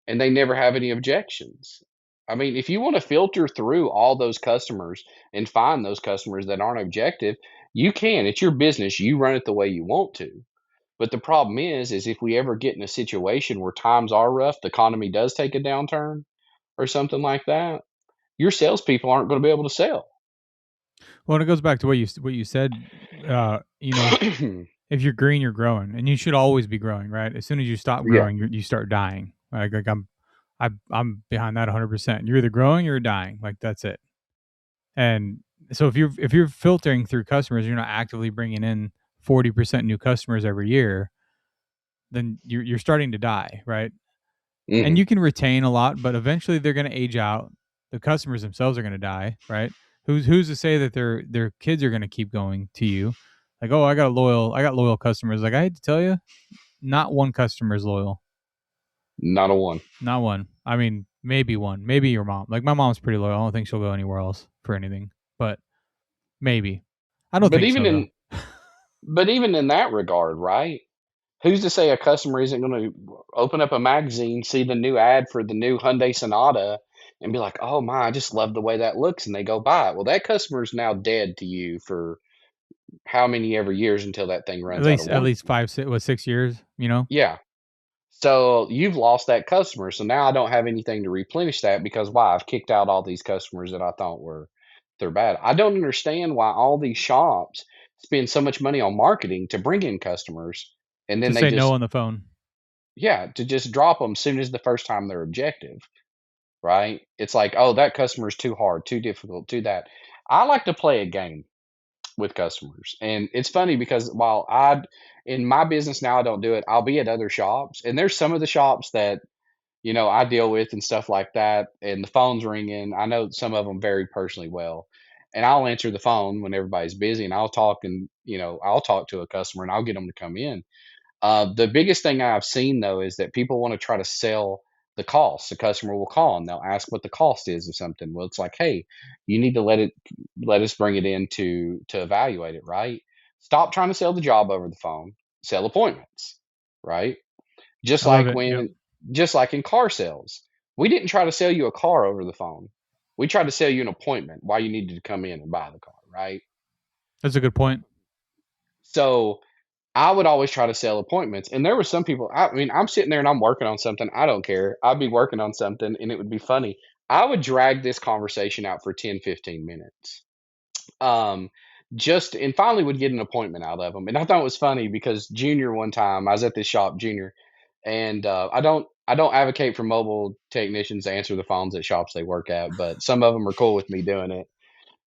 And they never have any objections. I mean, if you want to filter through all those customers and find those customers that aren't objective, you can. It's your business. You run it the way you want to. But the problem is if we ever get in a situation where times are rough, the economy does take a downturn or something like that, your salespeople aren't going to be able to sell. Well, and it goes back to what you said. You know, if you're green, you're growing, and you should always be growing, right? As soon as you stop Yeah. growing, you start dying. I'm behind that 100%. You're either growing or you're dying. Like that's it. And so if you're filtering through customers, you're not actively bringing in 40% new customers every year, then you're starting to die, right? And Hmm. you can retain a lot, but eventually they're going to age out. The customers themselves are going to die, right? Who's to say that their kids are going to keep going to you? Like, oh, I got loyal customers. Like I hate to tell you, not one customer is loyal. Not a one. Not one. I mean, maybe one. Maybe your mom. Like my mom's pretty loyal. I don't think she'll go anywhere else for anything. But maybe. I don't But think even so though. in but even in that regard, right? Who's to say a customer isn't going to open up a magazine, see the new ad for the new Hyundai Sonata, and be like, "Oh my, I just love the way that looks," and they go buy it. Well, that customer is now dead to you for how many ever years until that thing runs out of At least warranty. 6 years. You know. Yeah. So you've lost that customer. So now I don't have anything to replenish that because why? I've kicked out all these customers that I thought were they're bad. I don't understand why all these shops spend so much money on marketing to bring in customers and then To they say no just on the phone. yeah, to just drop them soon as the first time they're objective, right? It's like, "Oh, that customer is too hard, too difficult, too that." I like to play a game with customers. And it's funny because while in my business now I don't do it, I'll be at other shops and there's some of the shops that I deal with and stuff like that, and the phone's ringing. I know some of them very personally well, and I'll answer the phone when everybody's busy, and I'll talk to a customer and I'll get them to come in. The biggest thing I've seen though is that people want to try to sell the cost. The customer will call and they'll ask what the cost is of something. Well, it's like, hey, you need to let us bring it in to evaluate it, right? Stop trying to sell the job over the phone. Sell appointments, right? Just I love like it. Yep. when just like in car sales. We didn't try to sell you a car over the phone. We tried to sell you an appointment why you needed to come in and buy the car, right? That's a good point. So I would always try to sell appointments. And there were some people, I mean, I'm sitting there and I'm working on something. I don't care. I'd be working on something and it would be funny. I would drag this conversation out for 10, 15 minutes. Um, just and finally would get an appointment out of them. And I thought it was funny because Junior one time I was at this shop, Junior, and I don't advocate for mobile technicians to answer the phones at shops they work at, but some of them are cool with me doing it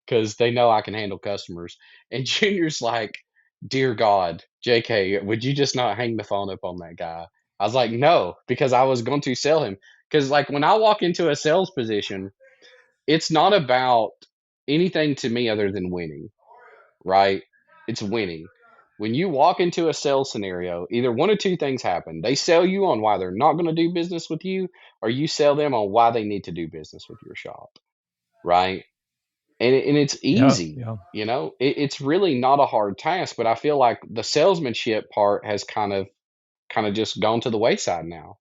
because they know I can handle customers. And Junior's like, "Dear God, JK, would you just not hang the phone up on that guy?" I was like, "No," because I was going to sell him. Because like when I walk into a sales position, it's not about anything to me other than winning, right? It's winning. When you walk into a sales scenario, either one of two things happen. They sell you on why they're not going to do business with you, or you sell them on why they need to do business with your shop, right? And it's Yeah, easy, yeah. it's really not a hard task, but I feel like the salesmanship part has kind of just gone to the wayside now.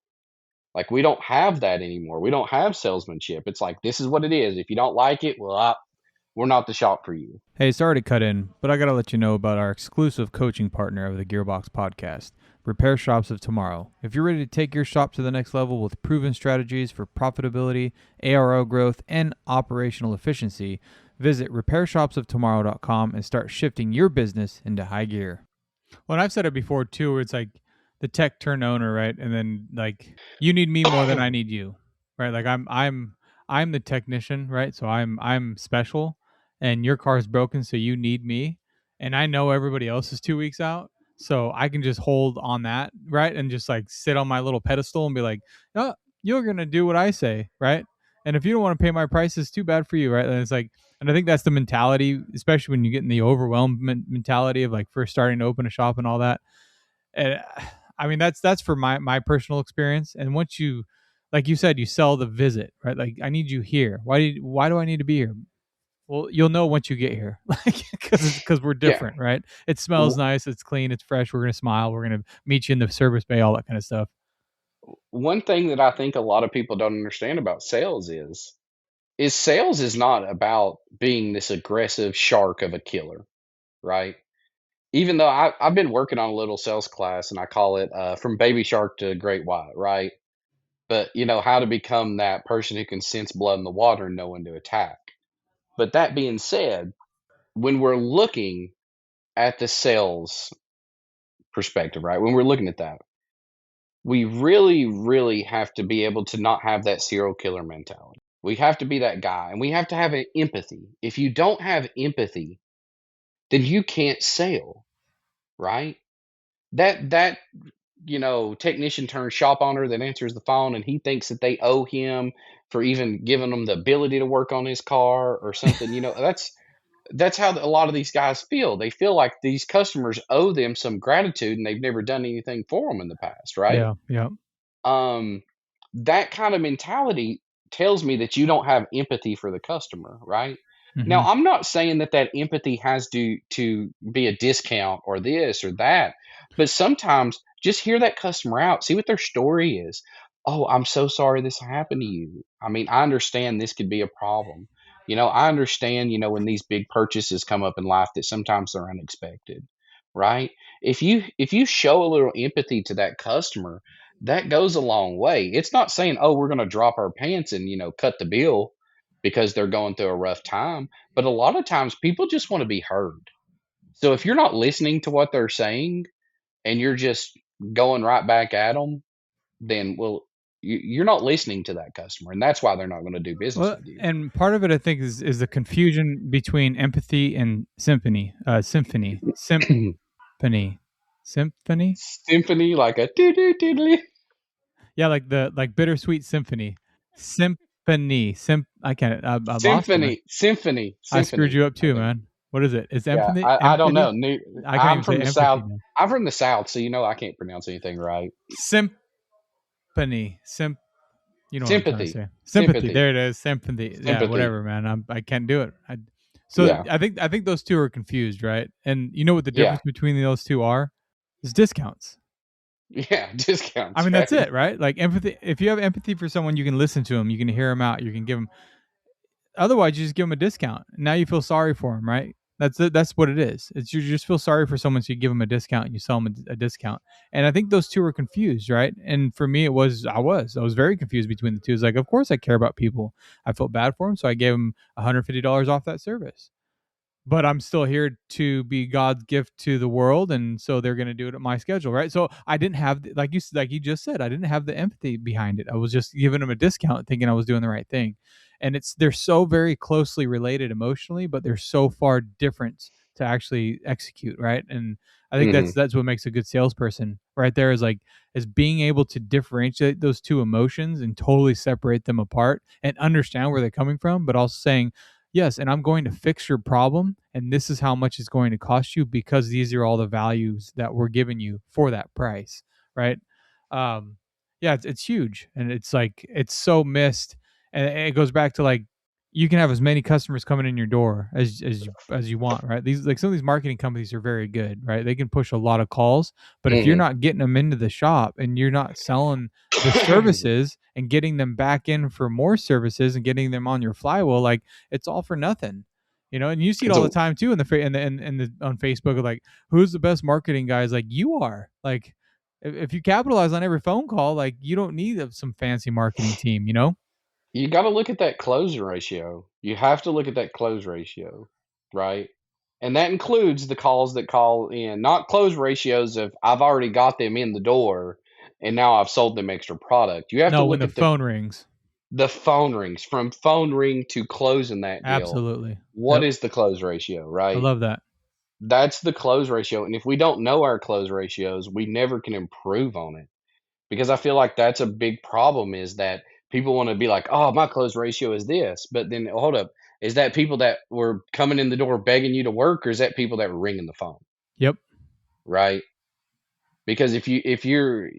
Like we don't have that anymore. We don't have salesmanship. It's like this is what it is. If you don't like it, well, we're not the shop for you. Hey, sorry to cut in, but I got to let you know about our exclusive coaching partner of the Gearbox podcast, Repair Shops of Tomorrow. If you're ready to take your shop to the next level with proven strategies for profitability, ARO growth, and operational efficiency, visit repairshopsoftomorrow.com and start shifting your business into high gear. Well, and I've said it before too, where it's like the tech turn owner, right? And then like you need me more than I need you, right? Like I'm the technician, right? So I'm special, and your car is broken, so you need me, and I know everybody else is 2 weeks out, so I can just hold on that, right? And just like sit on my little pedestal and be like, oh, you're gonna do what I say, right? And if you don't want to pay my prices, too bad for you, right? And it's like, and I think that's the mentality, especially when you get in the overwhelmed mentality of like first starting to open a shop and all that. And I mean, that's for my personal experience. And once you, like you said, you sell the visit, right? Like I need you here. Why do I need to be here? Well, you'll know once you get here, like because we're Yeah. different, right? It smells W- nice, it's clean, it's fresh. We're gonna smile. We're gonna meet you in the service bay, all that kind of stuff. One thing that I think a lot of people don't understand about sales is sales is not about being this aggressive shark of a killer, right? Even though I've been working on a little sales class and I call it from baby shark to great white, right? But how to become that person who can sense blood in the water and know when to attack. But that being said, when we're looking at the sales perspective, right? When we're looking at that, we really, really have to be able to not have that serial killer mentality. We have to be that guy and we have to have an empathy. If you don't have empathy, then you can't sell, right? That technician turned shop owner that answers the phone and he thinks that they owe him for even giving them the ability to work on his car or something. That's how a lot of these guys feel. They feel like these customers owe them some gratitude and they've never done anything for them in the past, right? Yeah, yeah. Um, that kind of mentality tells me that you don't have empathy for the customer, right? Now, Hmm. I'm not saying that that empathy has to be a discount or this or that, but sometimes just hear that customer out, see what their story is. Oh, I'm so sorry this happened to you. I mean, I understand this could be a problem. I understand, when these big purchases come up in life that sometimes they're unexpected, right? If you show a little empathy to that customer, that goes a long way. It's not saying, "Oh, we're gonna drop our pants and, cut the bill because they're going through a rough time," but a lot of times people just wanna be heard. So if you're not listening to what they're saying and you're just going right back at them, then, well, you're not listening to that customer, and that's why they're not gonna do business Well, with you. and part of it, I think, is the confusion between empathy and symphony, symphony. Symphony like a doo doo doodly. Yeah, like the like bittersweet symphony, symphony. I can't. I lost it, man. I screwed Symphony, you up I too, think. man. What is it? It's Yeah, empathy. I don't know. Empathy. New I can't even say empathy now. I'm from the South, so I can't pronounce anything right. Symphony. You know what I'm trying to Sympathy. say. Sympathy. Sympathy. There it is. Sympathy. Yeah, Sympathy. whatever, man. I can't do it. So Yeah. I think those two are confused, right? And you know what the Yeah. difference between those two are? Is discounts. Yeah, I discounts, mean, that's right? it, right? Like empathy. If you have empathy for someone, you can listen to them. You can hear them out. You can give them. Otherwise, you just give them a discount. Now you feel sorry for them, right? That's it. That's what it is. It's you just feel sorry for someone, so you give them a discount and you sell them a discount. And I think those two are confused, right? And for me, I was very confused between the two. It's like, of course, I care about people. I felt bad for them, so I gave them $150 off that service, but I'm still here to be God's gift to the world, and so they're going to do it at my schedule, right? So I didn't have like you just said, I didn't have the empathy behind it. I was just giving them a discount, thinking I was doing the right thing, and they're so very closely related emotionally, but they're so far different to actually execute, right? And I think that's Mhm. that's what makes a good salesperson, right there, is being able to differentiate those two emotions and totally separate them apart and understand where they're coming from, but also saying, yes, and I'm going to fix your problem, and this is how much it's going to cost you because these are all the values that we're giving you for that price, right? Um, yeah, it's huge, and it's like it's so missed, and it goes back to like you can have as many customers coming in your door as you want, right? These like some of these marketing companies are very good, right? They can push a lot of calls, but if you're Mhm. not getting them into the shop and you're not selling the services and getting them back in for more services and getting them on your flywheel, like it's all for nothing. You know, and you see it all the So time too in the on Facebook, like who's the best marketing guys? Like you are. Like if you capitalize on every phone call, like you don't need some fancy marketing team, you know? you gotta look at that close ratio. You have to look at that close ratio, right? And that includes the calls that call in, not close ratios of I've already got them in the door and now I've sold them extra product. You have to No, when look the at phone rings. the phone rings from phone ring to closing that deal. Absolutely. What Yep. is the close ratio, I right? love that. That's the close ratio. And if we don't know our close ratios, we never can improve on it. Because I feel like that's a big problem is that people want to be like, "Oh, my close ratio is this." But then hold up, is that people that were coming in the door begging you to work or is that people that were ringing the phone, Yep. right? Because if you're,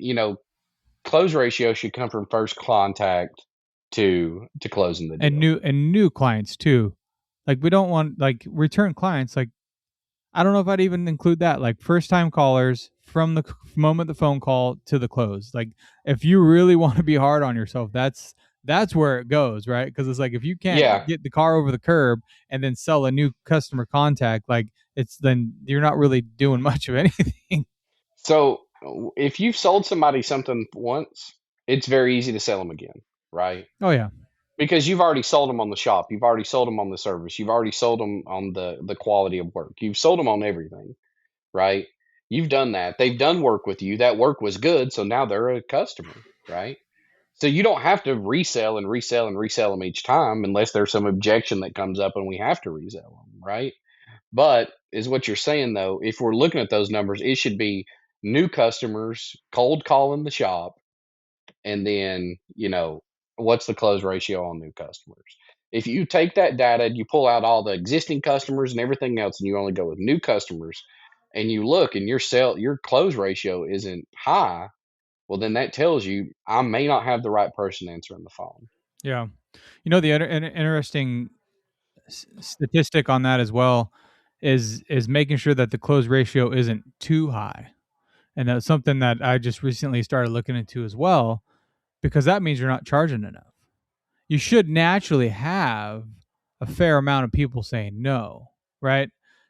close ratio should come from first contact to closing the And deal. new clients too. Like we don't want like return clients. Like I don't know if I'd even include that. Like first time callers from the moment the phone call to the close. Like if you really want to be hard on yourself, that's where it goes, right? Because it's like if you can't Yeah. get the car over the curb and then sell a new customer contact, like it's then you're not really doing much of anything. So if you've sold somebody something once, it's very easy to sell them again, right? Oh yeah. Because you've already sold them on the shop, you've already sold them on the service, you've already sold them on the quality of work, you've sold them on everything, right? You've done that. They've done work with you. That work was good, so now they're a customer, right? So you don't have to resell and resell and resell them each time unless there's some objection that comes up and we have to resell them, right? But is what you're saying though, if we're looking at those numbers, it should be new customers, cold calling the shop, and then, what's the close ratio on new customers? If you take that data and you pull out all the existing customers and everything else and you only go with new customers and you look and your close ratio isn't high, well then that tells you I may not have the right person answering the phone. Yeah. You know the interesting statistic on that as well is making sure that the close ratio isn't too high. And that's something that I just recently started looking into as well, because that means you're not charging enough. You should naturally have a fair amount of people saying no, right?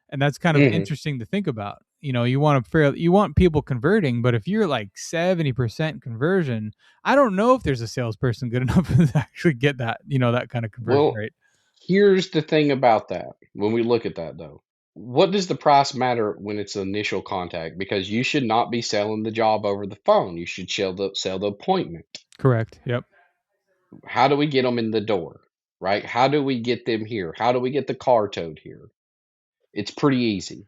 And that's kind of Mhm. interesting to think about. You know, you want people converting, but if you're like 70% conversion, I don't know if there's a salesperson good enough to actually get that, that kind of conversion Well, rate. here's the thing about that. When we look at that though, what does the price matter when it's initial contact? Because you should not be selling the job over the phone. You should sell the appointment. Correct. Yep. How do we get them in the door? Right? How do we get them here? How do we get the car towed here? It's pretty easy.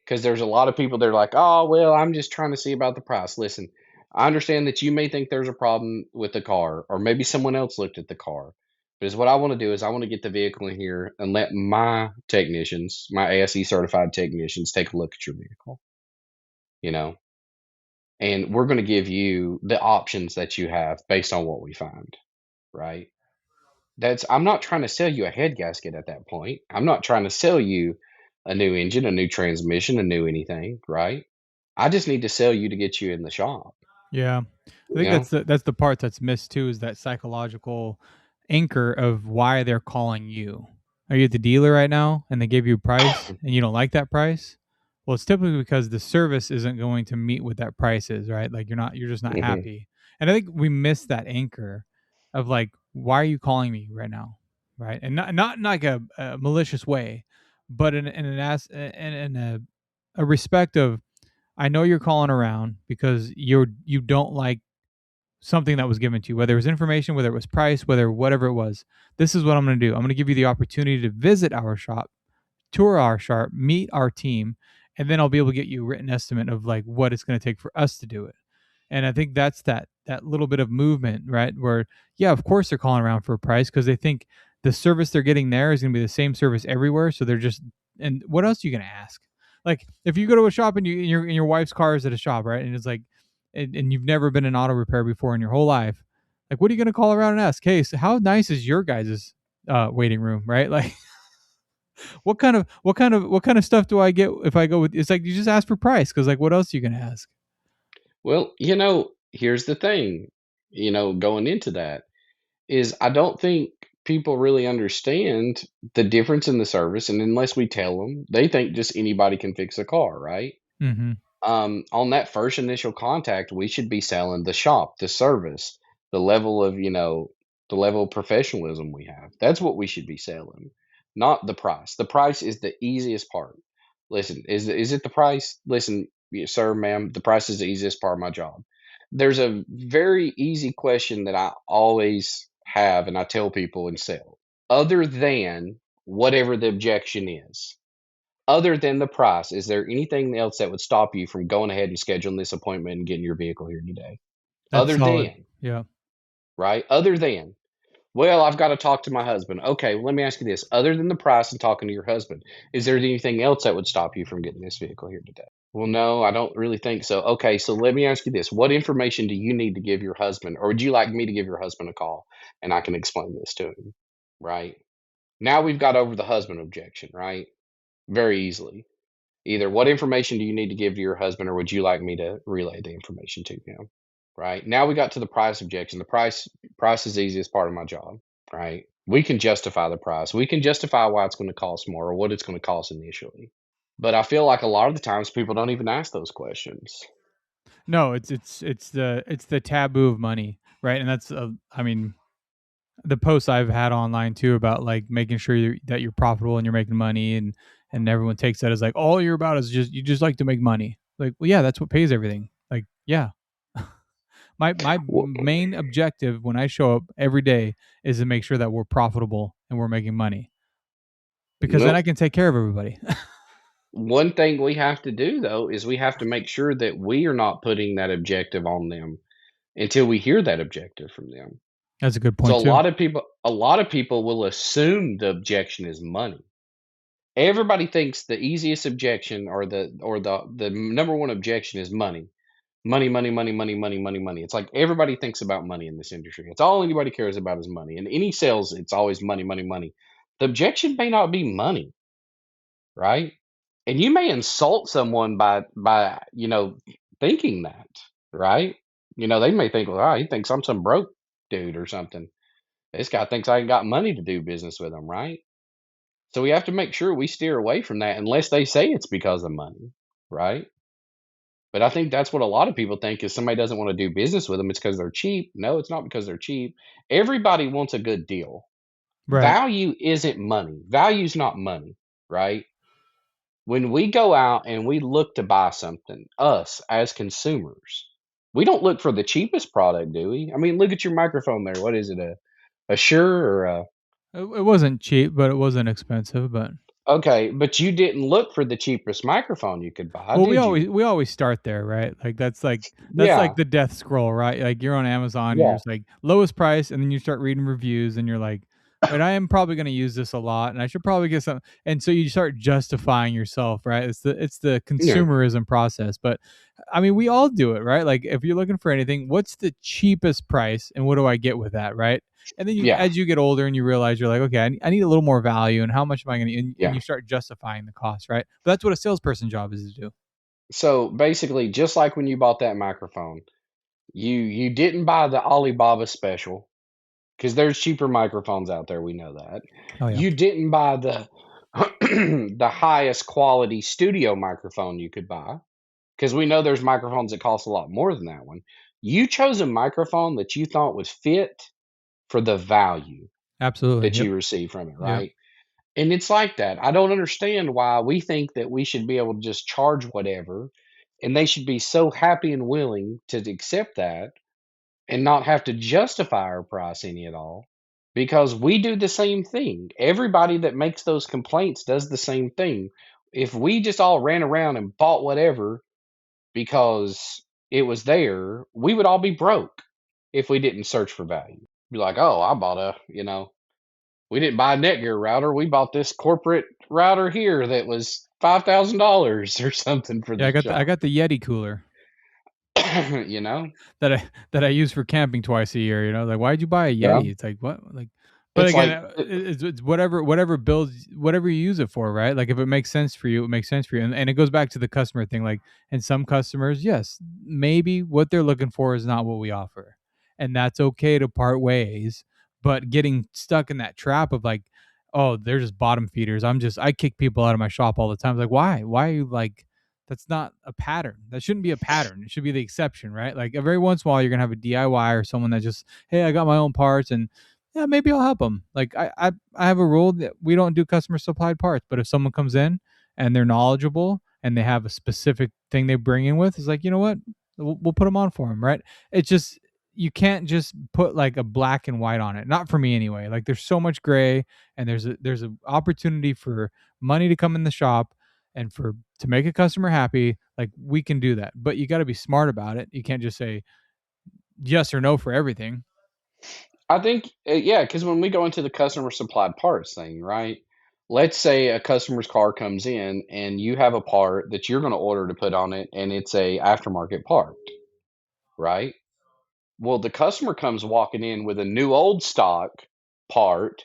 Because there's a lot of people that are like, oh, well, I'm just trying to see about the price. Listen, I understand that you may think there's a problem with the car, or maybe someone else looked at the car. But is what I want to do is I want to get the vehicle in here and let my technicians, my ASE certified technicians, take a look at your vehicle, you know, and we're going to give you the options that you have based on what we find, right? I'm not trying to sell you a head gasket at that point. I'm not trying to sell you a new engine, a new transmission, a new anything, right? I just need to sell you to get you in the shop, Yeah. I you think know? that's the part that's missed too, is that psychological anchor of why they're calling you. Are you at the dealer right now and they give you a price and you don't like that price? Well, it's typically because the service isn't going to meet what that price is, right? Like you're just not Mhm, happy. And I think we miss that anchor of like, why are you calling me right now? Right. And not in like a malicious way, but in an in a respect of, I know you're calling around because you don't like something that was given to you, whether it was information, whether it was price, whatever it was. This is what I'm going to do. I'm going to give you the opportunity to visit our shop, tour our shop, meet our team, and then I'll be able to get you a written estimate of like what it's going to take for us to do it. And I think that's that little bit of movement, right? Where yeah, of course they're calling around for a price because they think the service they're getting there is going to be the same service everywhere. So they're just, and what else are you going to ask? Like if you go to a shop and your wife's car is at a shop, right? And it's like, and you've never been in auto repair before in your whole life. Like, what are you going to call around and ask? Hey, so how nice is your guys' waiting room, right? Like, what kind of stuff do I get if I go with? It's like you just ask for price because like, what else are you going to ask? Well, here's the thing, going into that is I don't think people really understand the difference in the service, and unless we tell them, they think just anybody can fix a car, right? Mm-hmm. On that first initial contact, we should be selling the shop, the service, the level of, the level of professionalism we have. That's what we should be selling, not the price. The price is the easiest part. Listen, is it the price? Listen, sir, ma'am, the price is the easiest part of my job. There's a very easy question that I always have, and I tell people and sell, other than whatever the objection is. Other than the price, is there anything else that would stop you from going ahead and scheduling this appointment and getting your vehicle here today? That's Other solid. than, Yeah, right? Other than, well, I've got to talk to my husband. Okay, well, let me ask you this. Other than the price and talking to your husband, is there anything else that would stop you from getting this vehicle here today? Well, no, I don't really think so. Okay, so let me ask you this. What information do you need to give your husband, or would you like me to give your husband a call and I can explain this to him? Right? Now we've got over the husband objection, right? Very easily. Either what information do you need to give to your husband, or would you like me to relay the information to him? Right. Now we got to the price objection. The price is the easiest part of my job. Right. We can justify the price. We can justify why it's going to cost more or what it's going to cost initially. But I feel like a lot of the times people don't even ask those questions. no, it's the taboo of money, right? And that's I mean, the posts I've had online too about like making sure that you're profitable and you're making money, and everyone takes that as like all you're about is just you just like to make money. Like, well, yeah, that's what pays everything. Like, yeah, my Wh- main objective when I show up every day is to make sure that we're profitable and we're making money because then Well, I can take care of everybody. one thing we have to do though is we have to make sure that we are not putting that objective on them until we hear that objective from them. That's a good So point too. a lot of people will assume the objection is money. Everybody thinks the easiest objection or the number one objection is money. Money, money, money, money, money, money, money. It's like everybody thinks about money in this industry. It's all anybody cares about is money. In any sales, it's always money, money, money. The objection may not be money, right? And you may insult someone by thinking that, right? They may think, well, oh, he thinks I'm some broke dude or something. This guy thinks I ain't got money to do business with him, right? So we have to make sure we steer away from that unless they say it's because of money, right? But I think that's what a lot of people think is somebody doesn't want to do business with them. It's because they're cheap. No, it's not because they're cheap. Everybody wants a good deal. Right. Value isn't money. Value's not money, right? When we go out and we look to buy something, us as consumers, we don't look for the cheapest product, do we? I mean, look at your microphone there. What is it? A Shure or a It wasn't cheap, but it wasn't expensive. But okay, but you didn't look for the cheapest microphone you could buy, well, did you? we always start there, right? Like that's like Yeah, the death scroll, right? Like you're on Amazon, and you're yeah, just like lowest price, and then you start reading reviews, and you're like, wait, I am probably going to use this a lot, and I should probably get some. And so you start justifying yourself, right? It's the yeah, consumerism process, but I mean, we all do it, right? Like if you're looking for anything, what's the cheapest price, and what do I get with that, right? And then yeah, as you get older and you realize you're like, okay, I need a little more value, and how much am I going to? And yeah. you start justifying the cost, right? But that's what a salesperson job is to do. So basically, just like when you bought that microphone, you didn't buy the Alibaba special because there's cheaper microphones out there. We know that. Oh yeah, You didn't buy the the highest quality studio microphone you could buy because we know there's microphones that cost a lot more than that one. You chose a microphone that you thought would fit for the value absolutely. that Yep, you receive from it, yep. right? And it's like that. I don't understand why we think that we should be able to just charge whatever, and they should be so happy and willing to accept that and not have to justify our price any at all because we do the same thing. Everybody that makes those complaints does the same thing. If we just all ran around and bought whatever because it was there, we would all be broke if we didn't search for value. Be like, oh, I bought a, we didn't buy a Netgear router. We bought this corporate router here that was $5,000 or something for Yeah, this I job. got the Yeti cooler You know? that I use for camping twice a year. You know, like why'd you buy a Yeah. Yeti? It's like what like. But It's again, like, it's whatever builds whatever you use it for, right? Like if it makes sense for you, it makes sense for you, and it goes back to the customer thing. Like, and some customers, yes, maybe what they're looking for is not what we offer, and that's okay to part ways. But getting stuck in that trap of like, oh, they're just bottom feeders. I kick people out of my shop all the time. It's like, why? Why are you like? That's not a pattern. That shouldn't be a pattern. It should be the exception, right? Like every once in a while, you're gonna have a DIY or someone that just, hey, I got my own parts, and yeah, maybe I'll help them. Like I have a rule that we don't do customer supplied parts, but if someone comes in and they're knowledgeable and they have a specific thing they bring in with, it's like, you know what, we'll put them on for them, right? It's just you can't just put like a black and white on it. Not for me anyway. Like there's so much gray, and there's a opportunity for money to come in the shop and for to make a customer happy. Like we can do that, but you got to be smart about it. You can't just say yes or no for everything. I think, yeah, because when we go into the customer supplied parts thing, right? Let's say a customer's car comes in and you have a part that you're going to order to put on it, and it's a aftermarket part, right? Well, the customer comes walking in with a new old stock part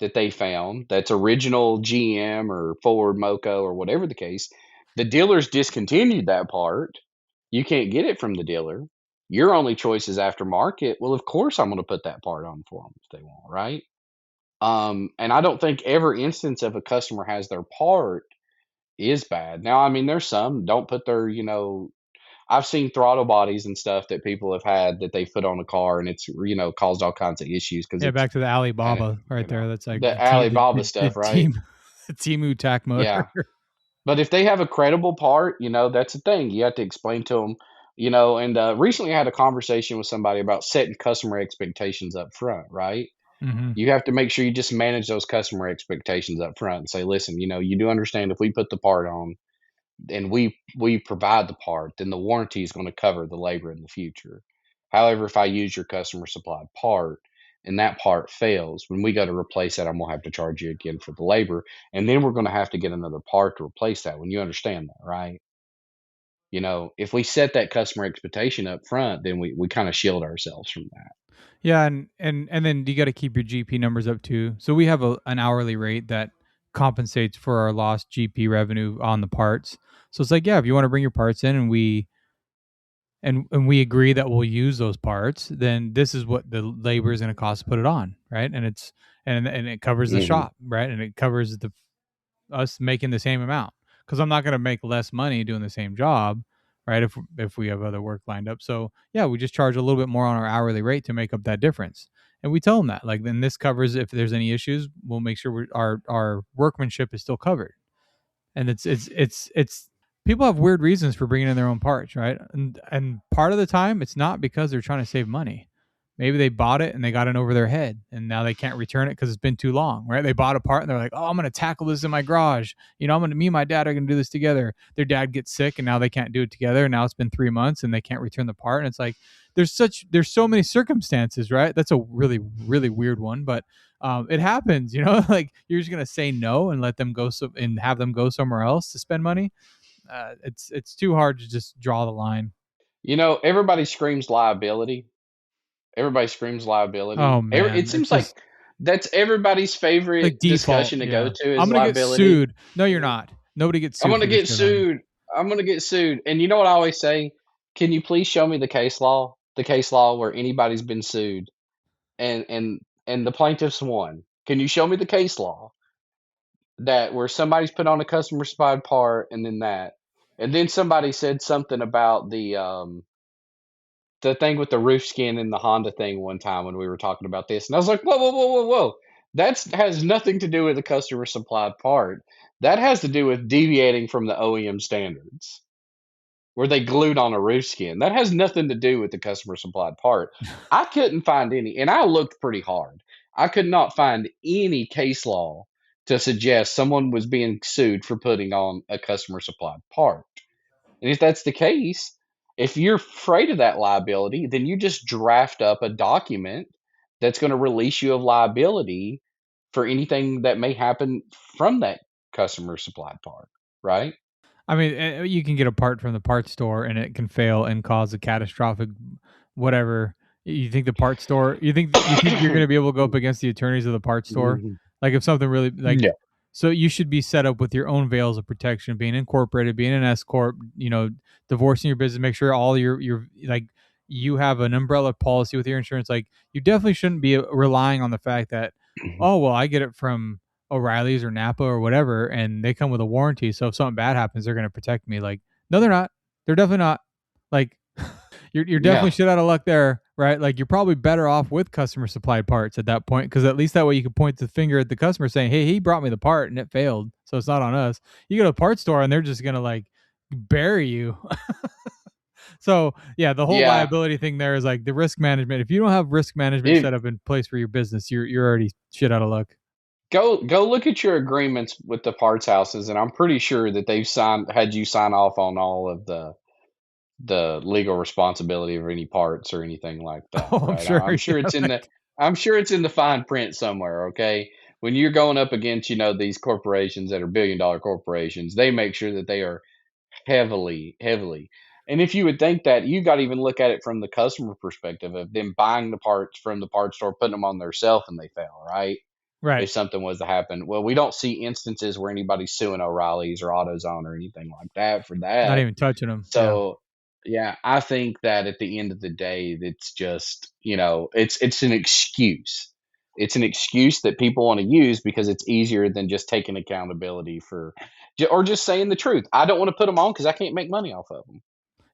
that they found that's original GM or Ford Moco or whatever the case. The dealer's discontinued that part. You can't get it from the dealer. Your only choice is aftermarket. Well, of course, I'm going to put that part on for them if they want, right? And I don't think every instance of a customer has their part is bad. Now, I mean, there's some don't put their, I've seen throttle bodies and stuff that people have had that they put on a car, and it's, caused all kinds of issues because Yeah, it's, back to the eh, Alibaba right there. That's like the Alibaba the stuff, right? team the Timu tack Yeah. motor. But if they have a credible part, that's the thing. You have to explain to them, and recently I had a conversation with somebody about setting customer expectations up front, right? Hmm. You have to make sure you just manage those customer expectations up front and say, listen, you do understand if we put the part on and we provide the part, then the warranty is going to cover the labor in the future. However, if I use your customer supplied part and that part fails, when we go to replace that, I'm going to have to charge you again for the labor, and then we're going to have to get another part to replace that. When you understand that, right? If we set that customer expectation up front, then we kind of shield ourselves from that. Yeah, and then you got to keep your GP numbers up too. So we have an hourly rate that compensates for our lost GP revenue on the parts. So it's like, yeah, if you want to bring your parts in and we agree that we'll use those parts, then this is what the labor is going to cost to put it on, right? And it covers the Hmm. shop, right? And it covers the us making the same amount because I'm not going to make less money doing the same job, right? If we have other work lined up, so yeah, we just charge a little bit more on our hourly rate to make up that difference, and we tell them that like then this covers if there's any issues, we'll make sure our workmanship is still covered. And it's people have weird reasons for bringing in their own parts, right? And part of the time it's not because they're trying to save money. Maybe they bought it and they got in over their head and now they can't return it because it's been too long, right? They bought a part and they're like, oh, I'm going to tackle this in my garage. Me and my dad are going to do this together. Their dad gets sick and now they can't do it together. And now it's been 3 months and they can't return the part. And it's like, there's so many circumstances, right? That's a really, really weird one, but it happens, like you're just going to say no and let them go and have them go somewhere else to spend money. It's too hard to just draw the line. Everybody screams liability. Everybody screams Oh liability. It man, it's seems like just that's everybody's favorite like default. discussion to go Yeah. to I'm is gonna get liability. sued. No, you're not. Nobody gets I'm sued gonna for this get shit on. sued. I'm gonna get sued. And you know what I always say? Can you please show me the case law? The case law where anybody's been sued and the plaintiffs won. Can you show me the case law that where somebody's put on a customer supplied part and then that, and then somebody said something about the thing with the roof skin and the Honda thing one time when we were talking about this, and I was like, whoa, whoa, whoa, whoa, whoa. That has nothing to do with the customer supplied part. That has to do with deviating from the OEM standards where they glued on a roof skin. That has nothing to do with the customer supplied part. I couldn't find any, and I looked pretty hard. I could not find any case law to suggest someone was being sued for putting on a customer supplied part. And if that's the case, if you're afraid of that liability, then you just draft up a document that's going to release you of liability for anything that may happen from that customer supplied part, right? I mean, you can get a part from the parts store and it can fail and cause a catastrophic whatever. You think the parts store, you think you're going to be able to go up against the attorneys of the parts store? Mhm. Like if something really like Yeah. so you should be set up with your own veils of protection, being incorporated, being an S corp, divorcing your business, make sure all your like you have an umbrella policy with your insurance. Like you definitely shouldn't be relying on the fact that, oh well, I get it from O'Reilly's or Napa or whatever, and they come with a warranty. So if something bad happens, they're going to protect me. Like, no, they're not. They're definitely not. Like, you're definitely No. shit out of luck there, right? Like, you're probably better off with customer supplied parts at that point, because at least that way you can point the finger at the customer saying, "Hey, he brought me the part and it failed, so it's not on us." You go to a parts store and they're just gonna like bury you. So yeah, the whole Yeah. liability thing there is like the risk management. If you don't have risk management If set up in place for your business, you're already shit out of luck. Go look at your agreements with the parts houses, and I'm pretty sure that they've signed had you sign off on all of the legal responsibility of any parts or anything like that, Oh, I'm right? sure. I'm sure Yeah, it's in the like, I'm sure it's in the fine print somewhere, okay? When you're going up against, these corporations that are billion-dollar corporations, they make sure that they are heavily, heavily. And if you would think that, you got to even look at it from the customer perspective of them buying the parts from the parts store, putting them on their shelf, and they fail, right? right. If something was to happen. Well, we don't see instances where anybody's suing O'Reilly's or AutoZone or anything like that for Not that. even touching them. Yeah. So, yeah, I think that at the end of the day, it's just, it's an excuse. It's an excuse that people want to use because it's easier than just taking accountability for, or just saying the truth. I don't want to put them on because I can't make money off of them.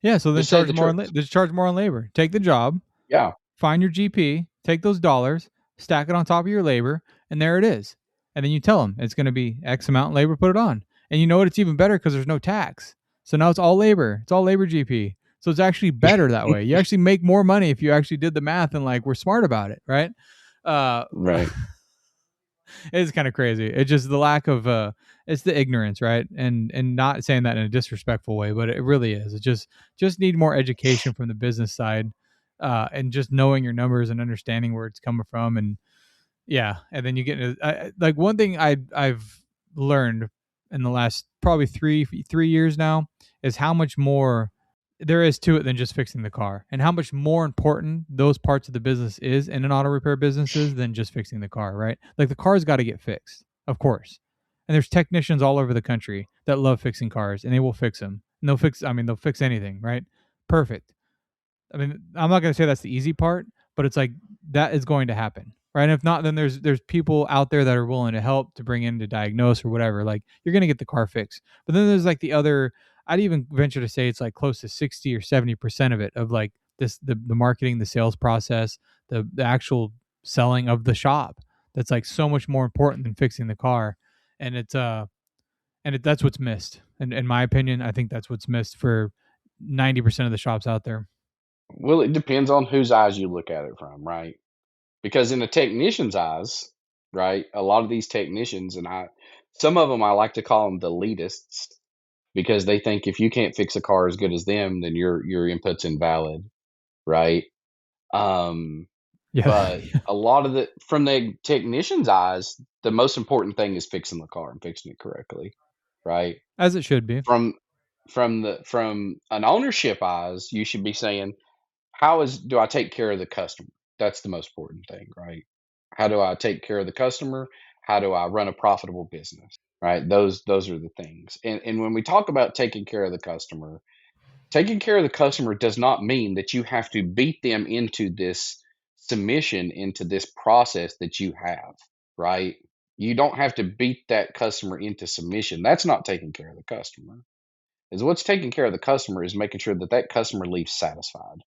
Yeah, so then Just say charge the more truth. on just charge more on labor. Take the job, Yeah, find your GP, take those dollars, stack it on top of your labor, and there it is. And then you tell them it's going to be X amount in labor, put it on. And you know what? It's even better because there's no tax. So now it's all labor. It's all labor GP. So it's actually better that way. You actually make more money if you actually did the math and like we're smart about it, right? Uh, right. it's kind of crazy. It's just the lack of it's the ignorance, right? And not saying that in a disrespectful way, but it really is. It just need more education from the business side, and just knowing your numbers and understanding where it's coming from, and yeah, and then you get into like one thing I've learned in the last probably three years now is how much more there is to it than just fixing the car, and how much more important those parts of the business is in an auto repair business is than just fixing the car, right? Like the car's got to get fixed, of course. And there's technicians all over the country that love fixing cars and they will fix them. And they'll fix anything, right? Perfect. I mean, I'm not going to say that's the easy part, but it's like that is going to happen, right? And if not, then there's people out there that are willing to help to bring in to diagnose or whatever. Like you're going to get the car fixed, but then there's like the other. I'd even venture to say it's like close to 60 or 70% of it of like the marketing, the sales process, the actual selling of the shop. That's like so much more important than fixing the car, and that's what's missed. And in my opinion, I think that's what's missed for 90% of the shops out there. Well, it depends on whose eyes you look at it from, right? Because in a technician's eyes, right, a lot of these technicians, and some of them I like to call them the elitists, because they think if you can't fix a car as good as them, then your input's invalid, right? Um, Yeah. but a lot of from the technician's eyes, the most important thing is fixing the car and fixing it correctly, right? As it should be. From from an ownership eyes, you should be saying, do I take care of the customer? That's the most important thing, right? How do I take care of the customer? How do I run a profitable business? Right? Those are the things. And when we talk about taking care of the customer does not mean that you have to beat them into this submission, into this process that you have, right? You don't have to beat that customer into submission. That's not taking care of the customer. Is what's taking care of the customer is making sure that that customer leaves satisfied,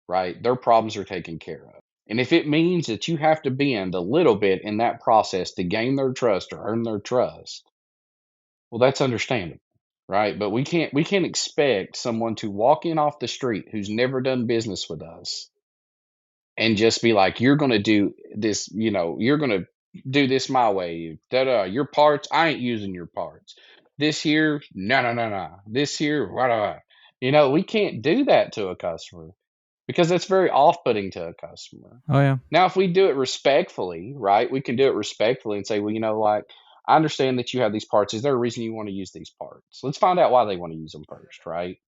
right? Their problems are taken care of. And if it means that you have to bend a little bit in that process to gain their trust or earn their trust, well, that's understandable, right? But we can't expect someone to walk in off the street who's never done business with us and just be like, "You're going to do this, you're going to do this my way. Da da. Your parts, I ain't using your parts. This here, no, no, no, no. This here, what? We can't do that to a customer. because that's very off-putting to a customer. Oh yeah. Now, if we do it respectfully, right? We can do it respectfully and say, well, like, I understand that you have these parts. Is there a reason you want to use these parts? Let's find out why they want to use them first, right?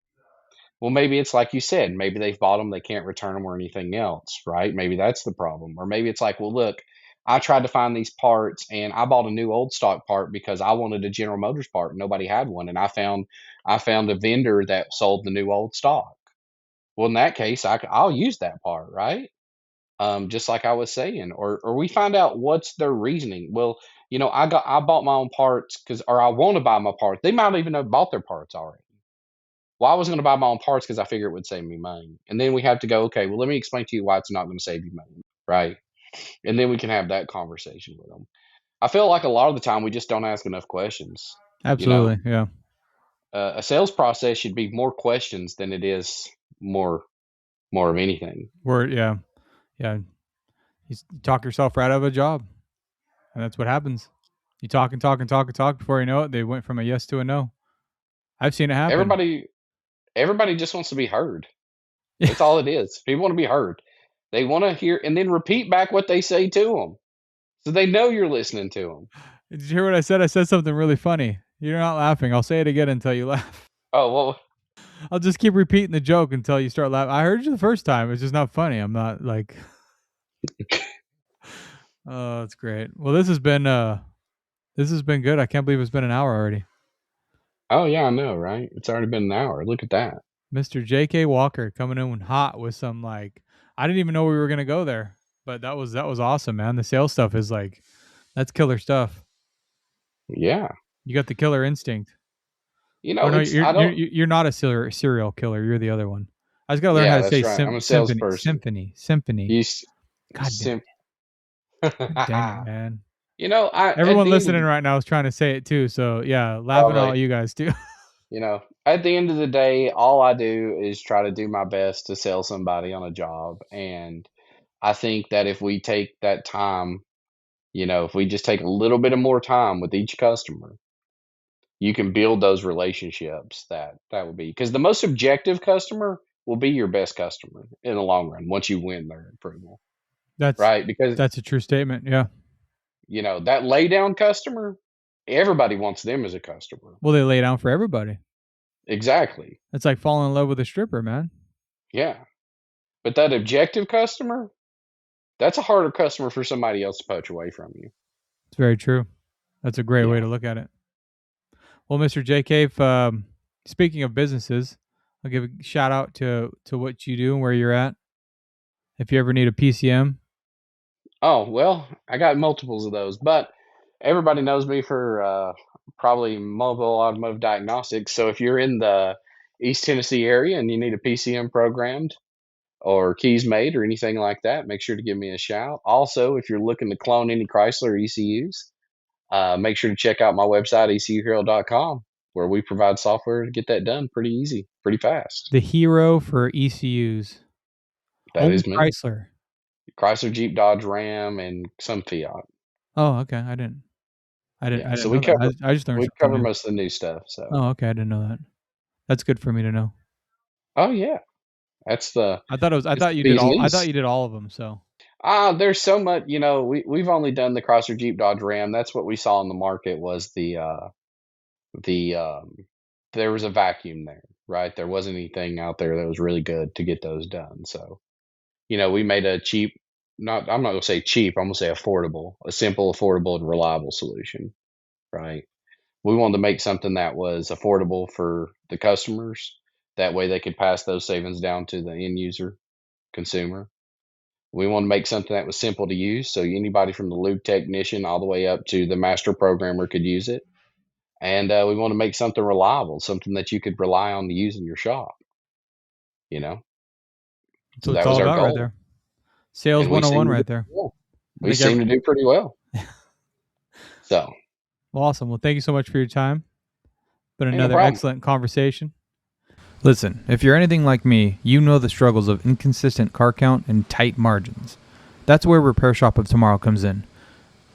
Well, maybe it's like you said, maybe they've bought them, they can't return them or anything else, right? Maybe that's the problem. Or maybe it's like, well, look, I tried to find these parts and I bought a new old stock part because I wanted a General Motors part and nobody had one. And I found a vendor that sold the new old stock. Well, in that case, I'll use that part, right? Just like I was saying, or we find out what's their reasoning. Well, I bought my own parts because, or I want to buy my parts. They might even have bought their parts already. Well, I was going to buy my own parts because I figure it would save me money. And then we have to go, okay, well, let me explain to you why it's not going to save you money, right? And then we can have that conversation with them. I feel like a lot of the time we just don't ask enough questions. You know, Absolutely. Yeah. a sales process should be more questions than it is more of anything. Yeah. Yeah. You talk yourself right out of a job, and that's what happens. You talk and talk and talk and talk. Before you know it, they went from a yes to a no. I've seen it happen. Everybody just wants to be heard. That's all it is. People want to be heard. They want to hear and then repeat back what they say to them, so they know you're listening to them. Did you hear what I said? I said something really funny. You're not laughing. I'll say it again until you laugh. Oh well, I'll just keep repeating the joke until you start laughing. I heard you the first time. It's just not funny. I'm not like. Oh, that's great. Well, this has been good. I can't believe it's been an hour already. oh yeah, I know, right? It's already been an hour. Look at that. Mr. J.K. Walker coming in hot with some like I didn't even know we were gonna go there, but that was awesome, man. The sales stuff is like that's killer stuff. Yeah, You got the killer instinct. Or no, it's I don't. you're not a serial killer. You're the other one. I just gotta learn how Yeah, to that's say right. I'm a symphony, salesperson. symphony, symphony. You s- God damn sim- it! God dang it, man. I at Everyone the end of listening right now is trying to say it too. So yeah, laughing at all probably you guys too. at the end of the day, all I do is try to do my best to sell somebody on a job, and I think that if we take that time, if we just take a little bit of more time with each customer, you can build those relationships that would be because the most objective customer will be your best customer in the long run once you win their approval, that's right? Because that's a true statement. Yeah. that lay down customer, everybody wants them as a customer. Well, they lay down for everybody. Exactly. It's like falling in love with a stripper, man. Yeah. But that objective customer, that's a harder customer for somebody else to poach away from you. It's very true. That's a great way Yeah. to look at it. Well, Mr. JK, speaking of businesses, I'll give a shout out to what you do and where you're at. If you ever need a PCM, Oh, well, I got multiples of those, but everybody knows me for probably mobile automotive diagnostics. So if you're in the East Tennessee area and you need a PCM programmed or keys made or anything like that, make sure to give me a shout. Also, if you're looking to clone any Chrysler ECUs, make sure to check out my website, ecuhero.com, where we provide software to get that done pretty easy, pretty fast. the hero for ECUs, That only is me. Chrysler. Chrysler, Jeep, Dodge, Ram, and some Fiat. Oh, okay. I didn't. I Yeah, so didn't we know that. cover I just learned we something cover new. most of the new stuff. So, Oh, okay. I didn't know that. That's good for me to know. oh yeah, that's the I thought it was. I it's thought the you did bee's all. I thought knees. you did all of them. So There's so much. We've only done the Chrysler, Jeep, Dodge, Ram. That's what we saw in the market was the there was a vacuum there, right? There wasn't anything out there that was really good to get those done. So, we made a cheap, not I'm not gonna say cheap, I'm gonna say affordable, a simple, affordable, and reliable solution, right? We wanted to make something that was affordable for the customers. That way they could pass those savings down to the end user consumer. We want to make something that was simple to use, so anybody from the lube technician all the way up to the master programmer could use it. And we want to make something reliable, something that you could rely on to use in your shop. You know, that's so what it's that was all our about, right goal, there. Sales and we seem 101 to do right pretty there. well. I We think seem to do pretty well. So, awesome. Well, thank you so much for your time. Been ain't no another problem. excellent conversation. Listen, if you're anything like me, you know the struggles of inconsistent car count and tight margins. That's where Repair Shop of Tomorrow comes in.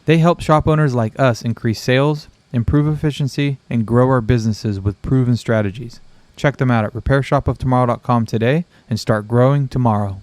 They help shop owners like us increase sales, improve efficiency, and grow our businesses with proven strategies. Check them out at repairshopoftomorrow.com today and start growing tomorrow.